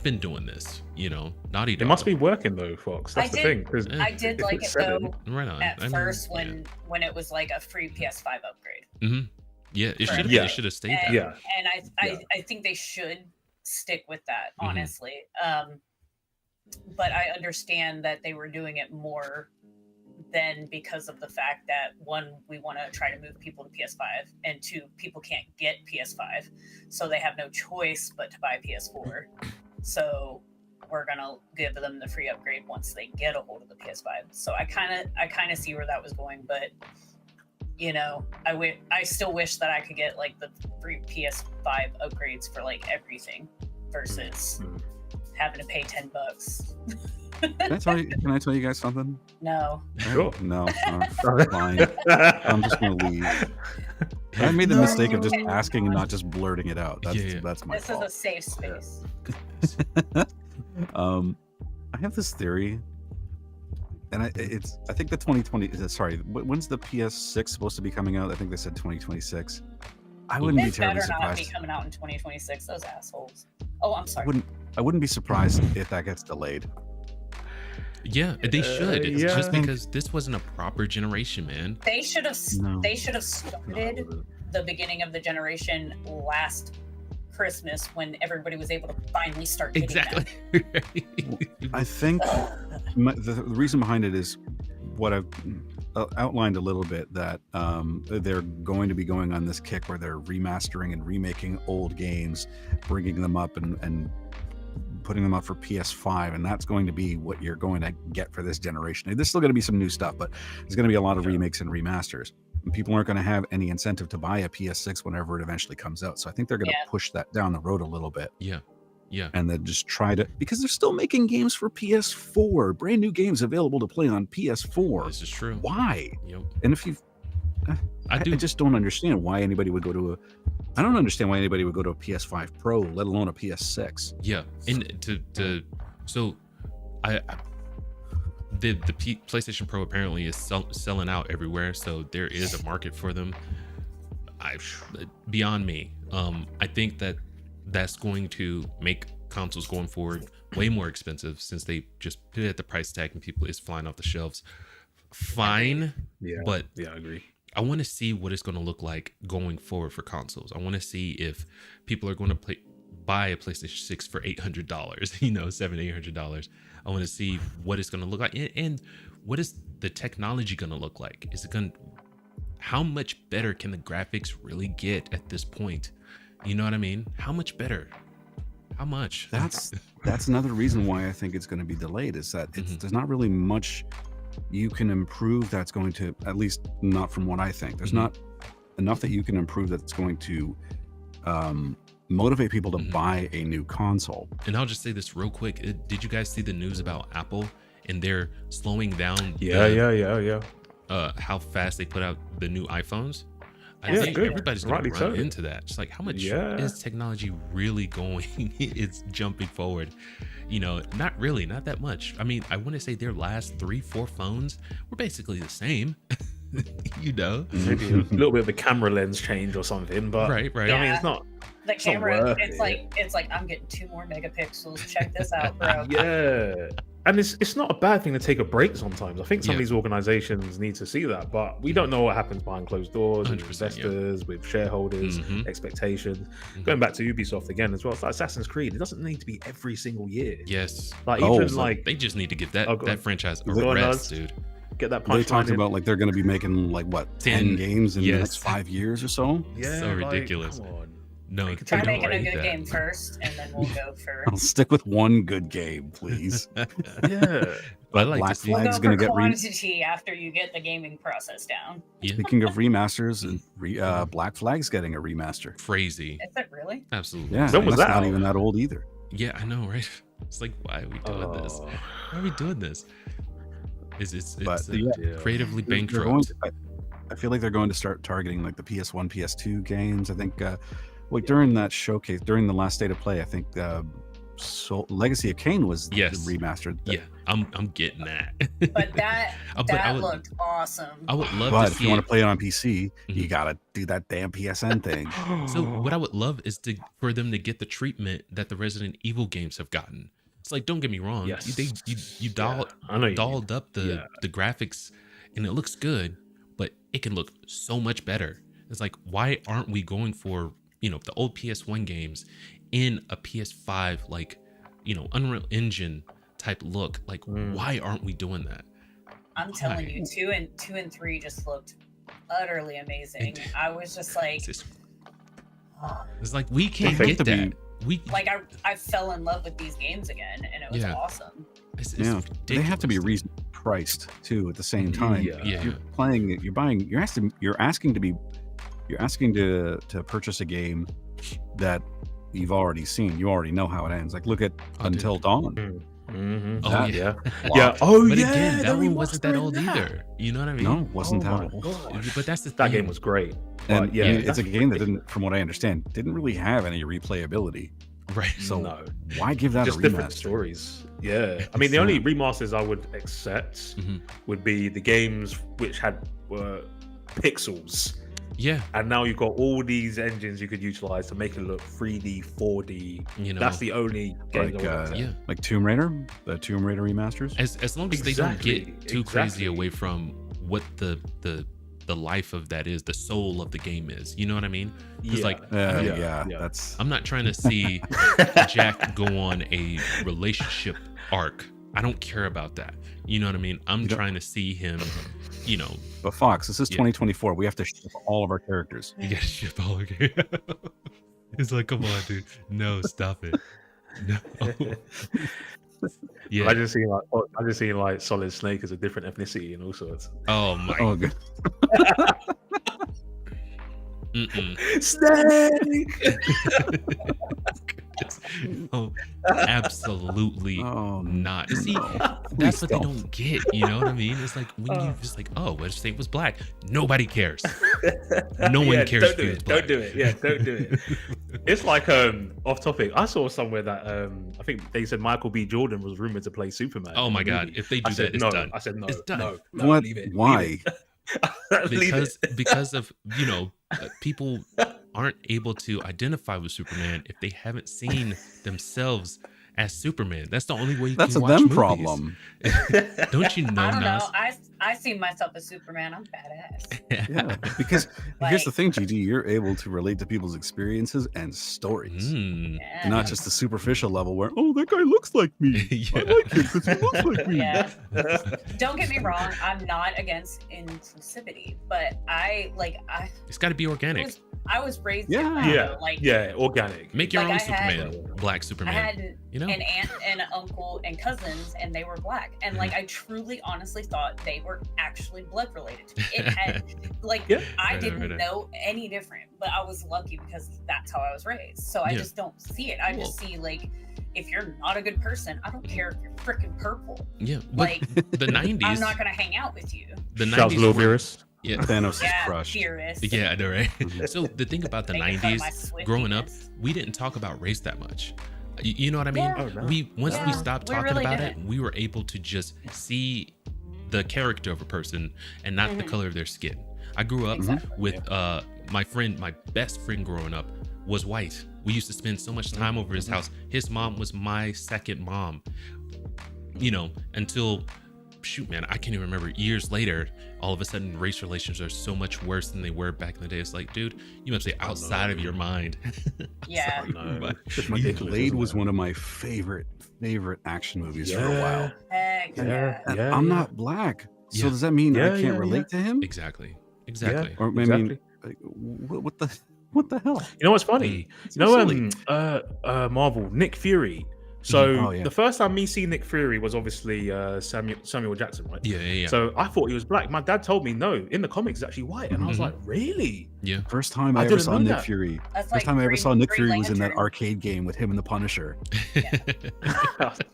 been doing this. Naughty Dog. It must be working though, Fox. That's the thing. I did like it though. Right on. At first, when it was like a free PS5 upgrade. Mm-hmm. Yeah, it should have. Yeah. It should have stayed. And, there. And I think they should stick with that, honestly. But I understand that they were doing it more than because of the fact that one, we want to try to move people to PS5, and two, people can't get PS5, so they have no choice but to buy PS4. So we're gonna give them the free upgrade once they get a hold of the PS5. So I kind of see where that was going, but I still wish that I could get like the free PS5 upgrades for like everything versus having to pay $10. Can I tell you guys something? No. Sure. No. Fine. I'm just gonna leave. I made the mistake of just asking and not just blurting it out. That's my fault. This is a safe space. I have this theory, and I think the 2020. Sorry, when's the PS6 supposed to be coming out? I think they said 2026. I wouldn't be terribly surprised. Better not be coming out in 2026. Those assholes. Oh, I'm sorry. I wouldn't be surprised if that gets delayed. Yeah, they should. It's just because this wasn't a proper generation, man. They should have started the beginning of the generation last Christmas when everybody was able to finally start getting exactly. I think the reason behind it is what I've outlined a little bit, that they're going to be going on this kick where they're remastering and remaking old games, bringing them up and putting them up for PS5, and that's going to be what you're going to get for this generation. There's still going to be some new stuff, but there's going to be a lot of remakes and remasters. And people aren't going to have any incentive to buy a PS6 whenever it eventually comes out. So I think they're going to push that down the road a little bit. Yeah. And then just try to, because they're still making games for PS4, brand new games available to play on PS4. This is true. Why? Yep. And if you, I just don't understand why anybody would go to I don't understand why anybody would go to a PS5 Pro, let alone a PS6. Yeah, and the PlayStation Pro apparently is selling out everywhere, so there is a market for them. Beyond me, I think that's going to make consoles going forward way more expensive, since they just put it at the price tag and people is flying off the shelves. Fine, but I agree. I want to see what it's going to look like going forward for consoles. I want to see if people are going to buy a PlayStation 6 for $800, $700-$800. I want to see what it's going to look like, and what is the technology going to look like? How much better can the graphics really get at this point? You know what I mean? How much better? How much? That's another reason why I think it's going to be delayed, is that there's not really much you can improve that's going to, at least not from what I think, there's not enough that you can improve that's going to motivate people to buy a new console. And I'll just say this real quick. Did you guys see the news about Apple and they're slowing down how fast they put out the new iPhones? I Yeah, think good. everybody's going to Rightly run so. into that. Just like, how much Yeah. is technology really going? It's jumping forward. Not really, not that much. I mean, I want to say their last 3-4 phones were basically the same. Maybe a little bit of a camera lens change or something, but Right. I mean, it's not. The It's not camera, worth it's it. like I'm getting 2 more megapixels. Check this out, bro. Yeah, and it's not a bad thing to take a break sometimes. I think some Yeah. of these organizations need to see that, but we don't know what happens behind closed doors with 100%, yeah. investors, with shareholders, Mhm. expectations. Mhm. Going back to Ubisoft again as well, it's like Assassin's Creed. It doesn't need to be every single year. Yes. Like Oh, even so like They just need to give that Oh, go on. franchise a Go on, rest, lads. dude. get that They punchline talked in. about like they're going to be making like what 10 games in the yes. next 5 years or so. Yeah, so like, ridiculous. come on. No, Make it Try take making a break. good game first, and then we'll go for. I'll stick with one good game, please. Yeah. But I like Black to see. We'll Flag's go gonna for get quantity after you get the gaming process down. Yeah, Speaking of remasters, Black Flag's getting a remaster. crazy. Is it really? Absolutely. Yeah, When was that's that not out? even that old either. Yeah, I know, right? It's like, why are we doing this? Oh, Why are we doing this? It's But, yeah. creatively They're going bankrupt. to- I feel like they're going to start targeting like the PS1, PS2 games. I think during that showcase, during the last State of Play, I think Legacy of Kain was Yes. remastered. Yeah, I'm getting that. But that But that looked awesome. I would love But to if see you want it. to play it on PC, you Mhm. gotta do that damn PSN thing. So what I would love is for them to get the treatment that the Resident Evil games have gotten. It's like, don't get me wrong, Yes. you dolled I know you dolled up the Yeah. the graphics, and it looks good, but it can look so much better. It's like, why aren't we going for the old PS1 games in a PS5 like Unreal Engine type look? Like, why aren't we doing that? I'm telling Why? you, 2 and 3 just looked utterly amazing. I was just like, It's like we can't have get to be- that. We like I fell in love with these games again, and it was Yeah. awesome. it's Yeah, they have to be ridiculous. reasonably priced too. At the same time, Yeah. Yeah. If you're playing it, you're asking to purchase a game that you've already seen. You already know how it ends. Like look at Oh, dude. Until Dawn. Mhm. Oh, That- yeah. Yeah. Oh, But yeah. again, that we one wasn't that watched old that. either. You know what I mean? No, it wasn't Oh that my old. gosh. But that's the thing. That game was great. And But yeah, it's a game that didn't, from what I understand, didn't really have any replayability. right. So no, why give that just a different remaster? stories. Yeah, I mean the only remasters I would accept Mhm. would be the games which had pixels, Yeah, and now you've got all these engines you could utilize to make it look 3D, 4D. That's the only game Like, yeah. like Tomb Raider, the Tomb Raider remasters. As long as they don't Exactly, get too crazy exactly. away from what the life of that is, the soul of the game is. You know what I mean? It's like yeah. That's I'm not trying to see Jack go on a relationship arc. I don't care about that. You know what I mean? I'm You don't- trying to see him, you but Fox. This is Yeah. 2024. We have to ship all of our characters. you gotta ship all again. It's like, come on, dude. No, stop it. No. Yeah. I just seen like Solid Snake as a different ethnicity and all sorts. Oh my. Oh, good. Mm-mm. Snake. Oh, absolutely Oh, not. See, no. that's Please what they don't get. You know what I mean? It's like when you just like, oh, what if Snake was black? Nobody cares. No one cares Don't if do he was it. black. Don't do it. Yeah, don't do it. It's like off topic. I saw somewhere that I think they said Michael B. Jordan was rumored to play Superman. Oh in my the God! movie. If they I do said that, it's no. done. I said no. It's done. No, What? leave it. Why? Leave it. Leave it. Because of people aren't able to identify with Superman if they haven't seen themselves as Superman. That's the only way you That's can a watch them movies. problem. Don't you know, I don't know. Nas? I see myself as Superman. I'm badass. Yeah, because here's the Like- thing, GG. You're able to relate to people's experiences and stories. Mm. Yeah. Not just the superficial level where, oh, that guy looks like me. Yeah. I like him because he looks like me. Yeah. Don't get me wrong. I'm not against inclusivity, but It's got to be organic. I was raised Yeah. different, Yeah, like yeah, organic. Make your Like, own I had- Superman, black I Superman. had You know? an aunt and an uncle and cousins, and they were black, and like I truly honestly thought they were actually blood related to me. It had like Yeah. I Right, didn't right. know any different, but I was lucky because that's how I was raised. So I Yeah. just don't see it. I just see like if you're not a good person, I don't care if you're freaking purple. Yeah, but Like the 90s. I'm not gonna hang out with you. The Shouts 90s Lil were- Virus. Yeah. Thanos is Yeah, crushed. theorist. Yeah, I know, right? Mhm. So the thing about the Making fun of my 90s, growing up, Swiftiness. we didn't talk about race that much. You know what I mean? Yeah. Oh, no. Once we Yeah, stopped we talking really about it, didn't. we were able to just see the character of a person and not the Mhm. color of their skin. I grew up Exactly. with my best friend growing up was white. We used to spend so much time over his house. His mom was my second mom. You know, until shoot, man, I can't even remember. Years later, all of a sudden, race relations are so much worse than they were back in the day. It's like, dude, you must be outside of your mind. Yeah. Outside of your mind. Just ridiculous. Blade isn't was it? one of my favorite action movies for a while. Heck Yeah. yeah. And Yeah, I'm yeah. not black, so Yeah. does that mean I Yeah, can't yeah, relate to him? Exactly. Exactly. Or I mean, Exactly. like, what the hell? You know what's funny? It's You know, silly. Marvel, Nick Fury. So Oh, yeah. the first time me seeing Nick Fury was obviously Samuel Jackson, right? Yeah, yeah, yeah. So I thought he was black. My dad told me no, in the comics he's actually white, and I was Mhm. like, really? yeah. First time I I ever didn't saw know Nick that. Fury. That's First like time I ever Green- saw Nick Green Fury was in that Lantern. arcade game with him and the Punisher.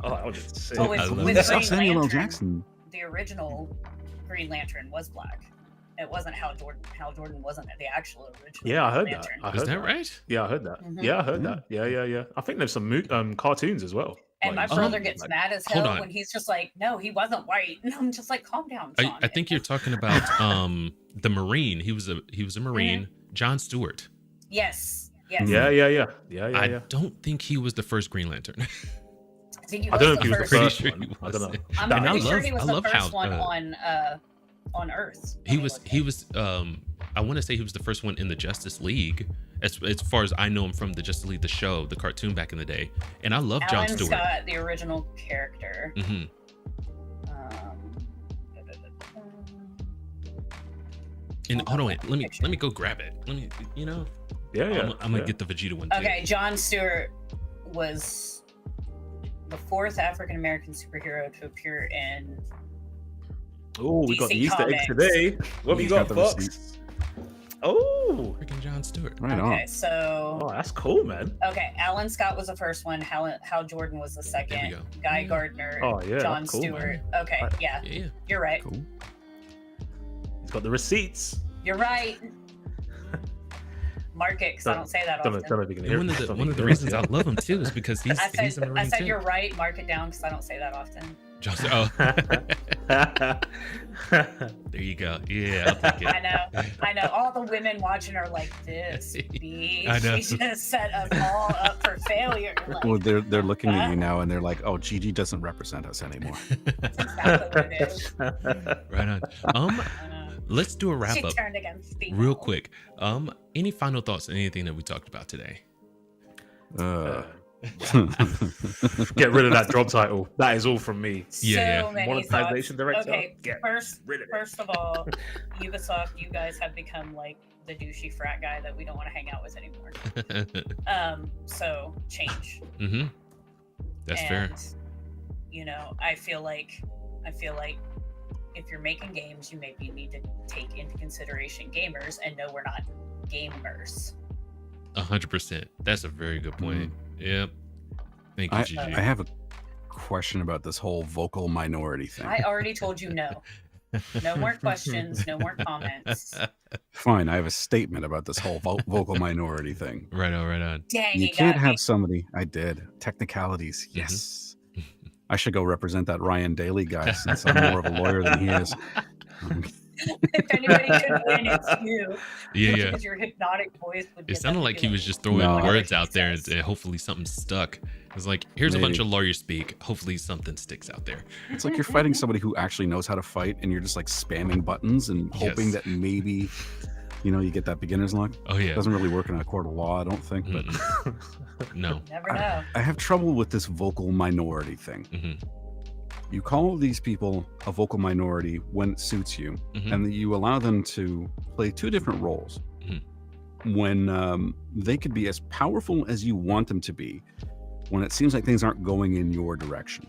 Oh, that was just sick. So with, I love with that. Saw Green Samuel L. Lantern, Jackson. the original Green Lantern was black. It wasn't Hal Jordan. Hal Jordan wasn't the actual original. Yeah, I heard Green that. Lantern. I Is heard that right? Yeah, I heard that. Mhm. Yeah, I heard Yeah. that. Yeah. I think there's some cartoons as well. And my Like, brother um, gets like- mad as hold hell on. when he's just like, "No, he wasn't white." And I'm just like, "Calm down, Sean." I think you're talking about the Marine. He was a Marine, John Stewart. Yes. Yes. Yeah. I don't think he was the first Green Lantern. I think he I was don't know the if he was the first. Pretty first sure one. he I don't know. wasn't. I'm And I pretty sure love- he was I the love first how, one on Earth. he Let me was look he it. was I want to say he was the first one in the Justice League as far as I know him from the Justice League, the show, the cartoon back in the day. And I love John Alan Stewart. Scott, the original character. Hmm. And hold on, wait, let me go grab it. Let me, you know, Yeah. I'm gonna get the Vegeta one too. Okay, John Stewart was the fourth African American superhero to appear in. Oh, we got the DC Easter eggs Comics. today. What we He's got, the Fox? receipts. Oh, Freaking John Stewart. Right Okay, on. so oh, that's cool, man. okay, Alan Scott was the first one. Hal Jordan was the There we second. go. Guy Gardner. Oh, yeah, John that's cool, Stewart. man. Okay, Right. yeah, Yeah. you're right. Cool. He's got the receipts. You're right. Mark it, because I don't say that often. Don't know if you can And hear one it. of Don't the know if reasons you I can love him too is because he's I a said, Marine too. you're right. Mark it down, because I don't say that often. John Stewart. Oh. There you go. Yeah, I'll take it. I know. All the women watching are like, this bitch. I know. She just set us all up for failure. Like, Well, they're looking at you now and they're like, "Oh, Gigi doesn't represent us anymore." that's exactly what it is. Right on. I know. Let's do a wrap She up turned against females. real quick. Any final thoughts on anything that we talked about today? Get rid of that job title. That is all from me. Yeah, So yeah. many Monetization thoughts. director. Okay, Get first rid of it. first of all, Ubisoft, you guys have become like the douchey frat guy that we don't want to hang out with anymore. So change. Mm-hmm. That's fair. And, you know, I feel like if you're making games, you maybe need to take into consideration gamers and know we're not gamers. 100%. That's a very good point. Yep. Thank you, I Gigi. have a question about this whole vocal minority thing. I already told you no. No more questions, no more comments. Fine, I have a statement about this whole vocal minority thing. Right on, right on. Dang, You you can't got me. have somebody. I did technicalities. Mm-hmm. Yes, I should go represent that Ryan Daly guy since I'm more of a lawyer than he is. If anybody could win, it's you. Yeah, yeah. Because your hypnotic voice would It get sounded them like to he be was just throwing No. words out there and, Jesus. and hopefully something stuck. It's like, here's a bunch Maybe. of lawyer speak. Hopefully something sticks out there. It's like you're fighting somebody who actually knows how to fight, and you're just like spamming buttons and hoping Yes. that maybe, you get that beginner's luck. Oh, yeah. Doesn't really work in a court of law, I don't think. But Mm-mm. No. Never know. I have trouble with this vocal minority thing. Hmm. You call these people a vocal minority when it suits you, Mhm. and you allow them to play two different roles when they could be as powerful as you want them to be when it seems like things aren't going in your direction.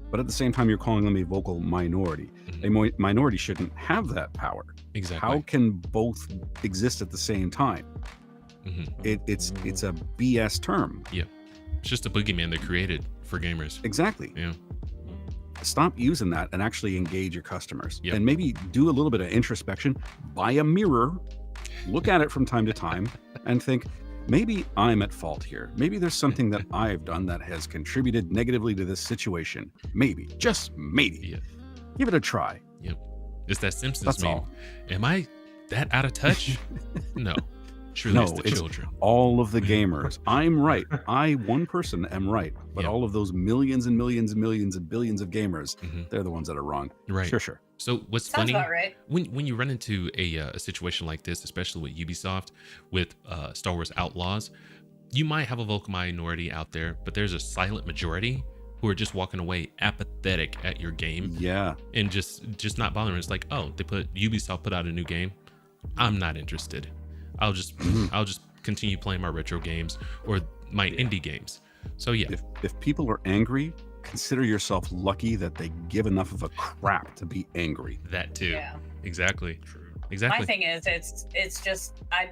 But at the same time, you're calling them a vocal minority. A minority shouldn't have that power. Exactly. How can both exist at the same time? Hmm. It's a BS term. It's just a boogeyman they created for gamers. Exactly. Yeah. stop using that and actually engage your customers. Yep. And maybe do a little bit of introspection, buy a mirror, look at it from time to time, and think, maybe I'm at fault here. Maybe there's something that I've done that has contributed negatively to this situation. Maybe, just maybe. Yeah. Give it a try. Yep. It's that Simpsons That's meme. all. Am I that out of touch? No. Truly, No, it's the it's children. all of the gamers. I'm right. I, one person, am right. But Yeah. all of those millions and millions and millions and billions of gamers, Mhm. they're the ones that are wrong. Right. Sure. So what's Sounds funny about right. when you run into a situation like this, especially with Ubisoft, with Star Wars Outlaws, you might have a vocal minority out there, but there's a silent majority who are just walking away apathetic at your game Yeah. and just not bothering. It's like, oh, Ubisoft put out a new game. I'm not interested. I'll just continue playing my retro games or my indie games. So yeah, If people are angry, consider yourself lucky that they give enough of a crap to be angry. that too. Yeah. Exactly. True. Exactly. My thing is, it's just I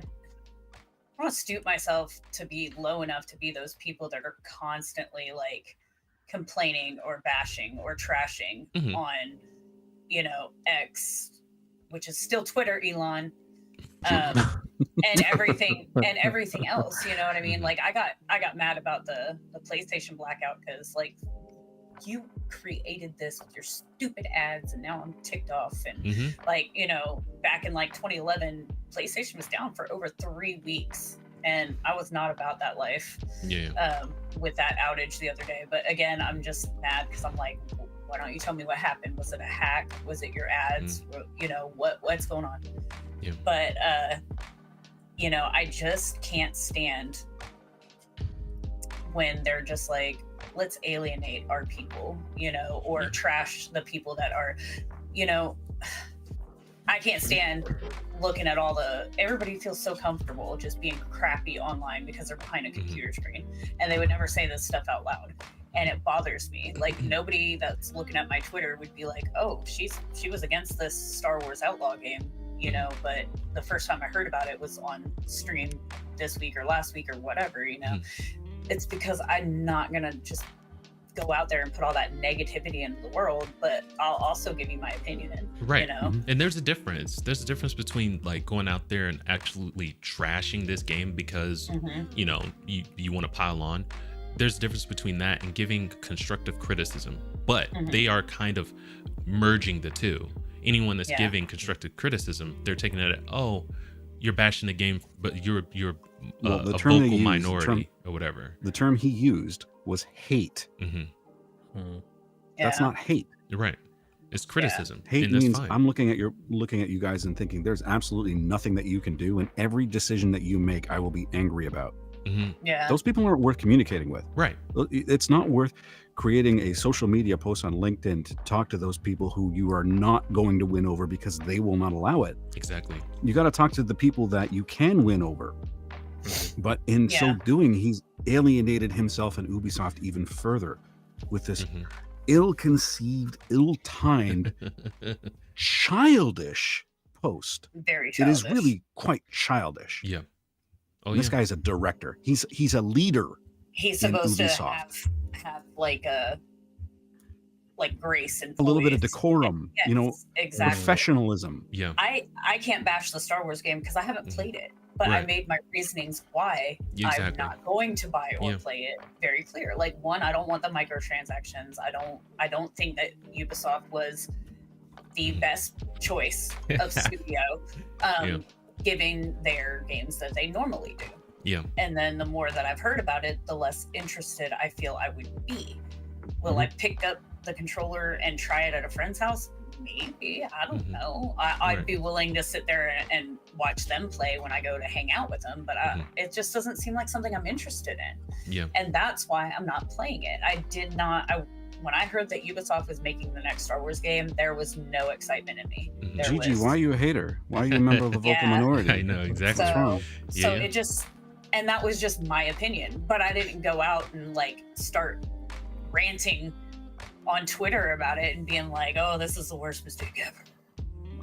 want to stoop myself to be low enough to be those people that are constantly like complaining or bashing or trashing Mhm. on, X, which is still Twitter, Elon, and everything else. You know what I mean? Like I got mad about the PlayStation blackout because like you created this with your stupid ads and now I'm ticked off and Mhm. like back in like 2011 PlayStation was down for over 3 weeks and I was not about that life Yeah. with that outage the other day. But again, I'm just mad because I'm like, why don't you tell me what happened? Was it a hack? Was it your ads? What's going on? Yeah. But I just can't stand when they're just like, let's alienate our people, or Yeah. trash the people that are, I can't stand looking at everybody feels so comfortable just being crappy online because they're behind a computer screen and they would never say this stuff out loud. And it bothers me. Like nobody that's looking at my Twitter would be like, oh, she was against this Star Wars Outlaw game, but the first time I heard about it was on stream this week or last week or whatever, It's because I'm not gonna just go out there and put all that negativity into the world, but I'll also give you my opinion. Right. And there's a difference. There's a difference between like going out there and absolutely trashing this game because you want to pile on. There's a difference between that and giving constructive criticism, but they are kind of merging the two. Anyone that's giving constructive criticism, they're taking it at, oh, you're bashing the game, but you're Well, the a term they vocal use, minority or whatever. The term he used was hate. That's not hate. You're right. It's criticism. Hate and that's means fine. I'm looking at you guys and thinking there's absolutely nothing that you can do, and every decision that you make, I will be angry about. Yeah. Those people aren't worth communicating with. Right. It's not worth creating a social media post on LinkedIn to talk to those people who you are not going to win over because they will not allow it. Exactly. You got to talk to the people that you can win over. But in so doing, he's alienated himself and Ubisoft even further with this ill-conceived, ill-timed, childish post. Very It childish. is really quite childish. Yeah. Oh, This guy's a director. He's a leader. He's in supposed to Ubisoft. have like grace and A little bit of poise. decorum, Yes, exactly. professionalism. Yeah. I can't bash the Star Wars game because I haven't played it, but I Right. made my reasonings why I'm Exactly. not going to buy or Yeah. play it very clear. Like one, I don't want the microtransactions. I don't think that Ubisoft was the best choice of studio, giving their games that they normally do. Yeah. And then the more that I've heard about it, the less interested I feel I would be. Will I pick up the controller and try it at a friend's house? Maybe. I don't know. I'd Right. be willing to sit there and watch them play when I go to hang out with them, but it just doesn't seem like something I'm interested in. Yeah. And that's why I'm not playing it. When I heard that Ubisoft was making the next Star Wars game, there was no excitement in me. There Gigi, was- why are you a hater? Why are you a member of the vocal Yeah. minority? I know exactly. What's wrong? So Yeah. it just, and that was just my opinion, but I didn't go out and like start ranting on Twitter about it and being like, oh, this is the worst mistake ever.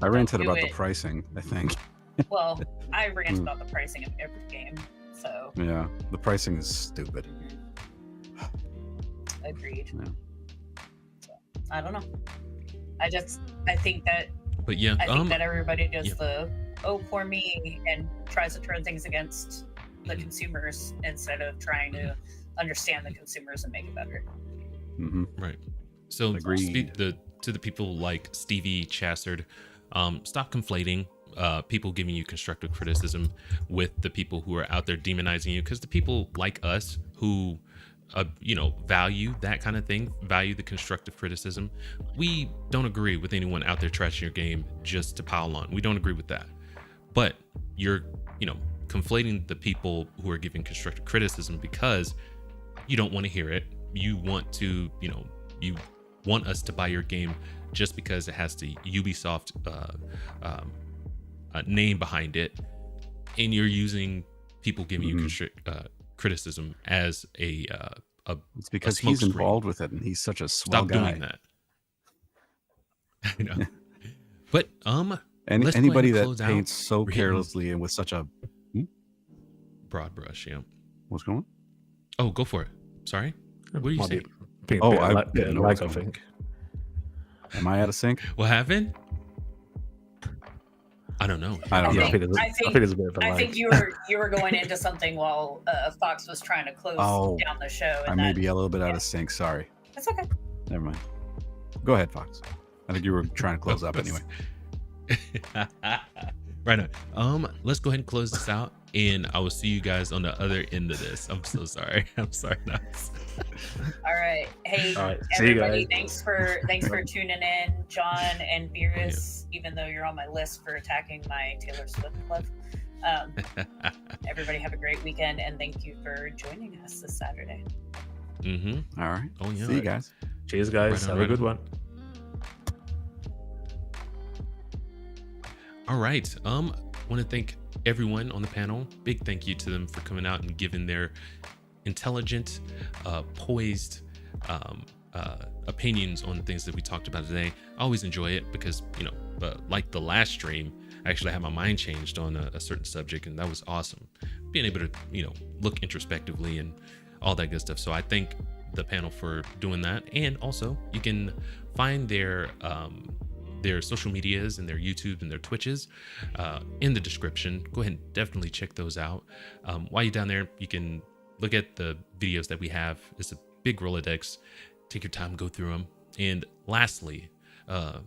I ranted do about the it. pricing, I think. Well, I rant about the pricing of every game, so Yeah, the pricing is stupid. agreed. Yeah. So, I don't know. I think that But yeah, I think that everybody does the poor me and tries to turn things against the consumers instead of trying to understand the consumers and make it better. Right. So Agreed. to the people like Stevie Chassard, stop conflating people giving you constructive criticism with the people who are out there demonizing you, because the people like us who value that kind of thing, value the constructive criticism, we don't agree with anyone out there trashing your game just to pile on. We don't agree with that. But you're conflating the people who are giving constructive criticism because you don't want to hear it. You want to you want us to buy your game just because it has the Ubisoft name behind it, and you're using people giving you criticism as a it's because a he's smokescreen. involved with it, and he's such a swell Stop guy. doing that. I know. But And let's anybody go ahead that and close paints out. so We're hitting carelessly and with such a broad brush, yeah. what's going on? Oh, go for it. Sorry, what do you say? I bit didn't know lag, what's I going on. think. Am I out of sync? What happened? I don't know. I don't know. I think there's a bit of a I lag. think you were going into something while Fox was trying to close down the show. I And may be a little bit out of sync. Sorry. That's okay. Never mind. Go ahead, Fox. I think you were trying to close up anyway. Right on. Let's go ahead and close this out, and I will see you guys on the other end of this. I'm so sorry. I'm sorry. All right. Hey, All right. See you everybody, guys. thanks for tuning in, John and Beerus, even though you're on my list for attacking my Taylor Swift love. Everybody have a great weekend, and thank you for joining us this Saturday. All right. Oh yeah. See you guys. Cheers, guys. Right on, Have right a good on. one. All right. Want to thank everyone on the panel. Big thank you to them for coming out and giving their intelligent, poised opinions on the things that we talked about today. I always enjoy it because, like the last stream, I actually had my mind changed on a certain subject, and that was awesome. Being able to, look introspectively and all that good stuff. So I thank the panel for doing that. And also, you can find their social medias and their YouTube and their Twitches in the description. Go ahead and definitely check those out. While you're down there, you can look at the videos that we have. It's a big Rolodex. Take your time, go through them. And lastly, but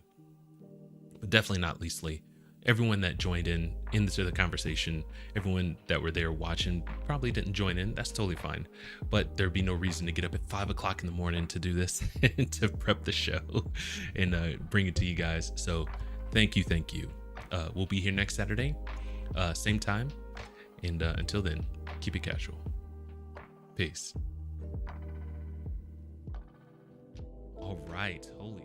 definitely not leastly, everyone that joined into the conversation, everyone that were there watching probably didn't join in. That's totally fine. But there'd be no reason to get up at 5 o'clock in the morning to do this and to prep the show and bring it to you guys. So thank you. We'll be here next Saturday, same time. And until then, keep it casual. Peace. All right. Holy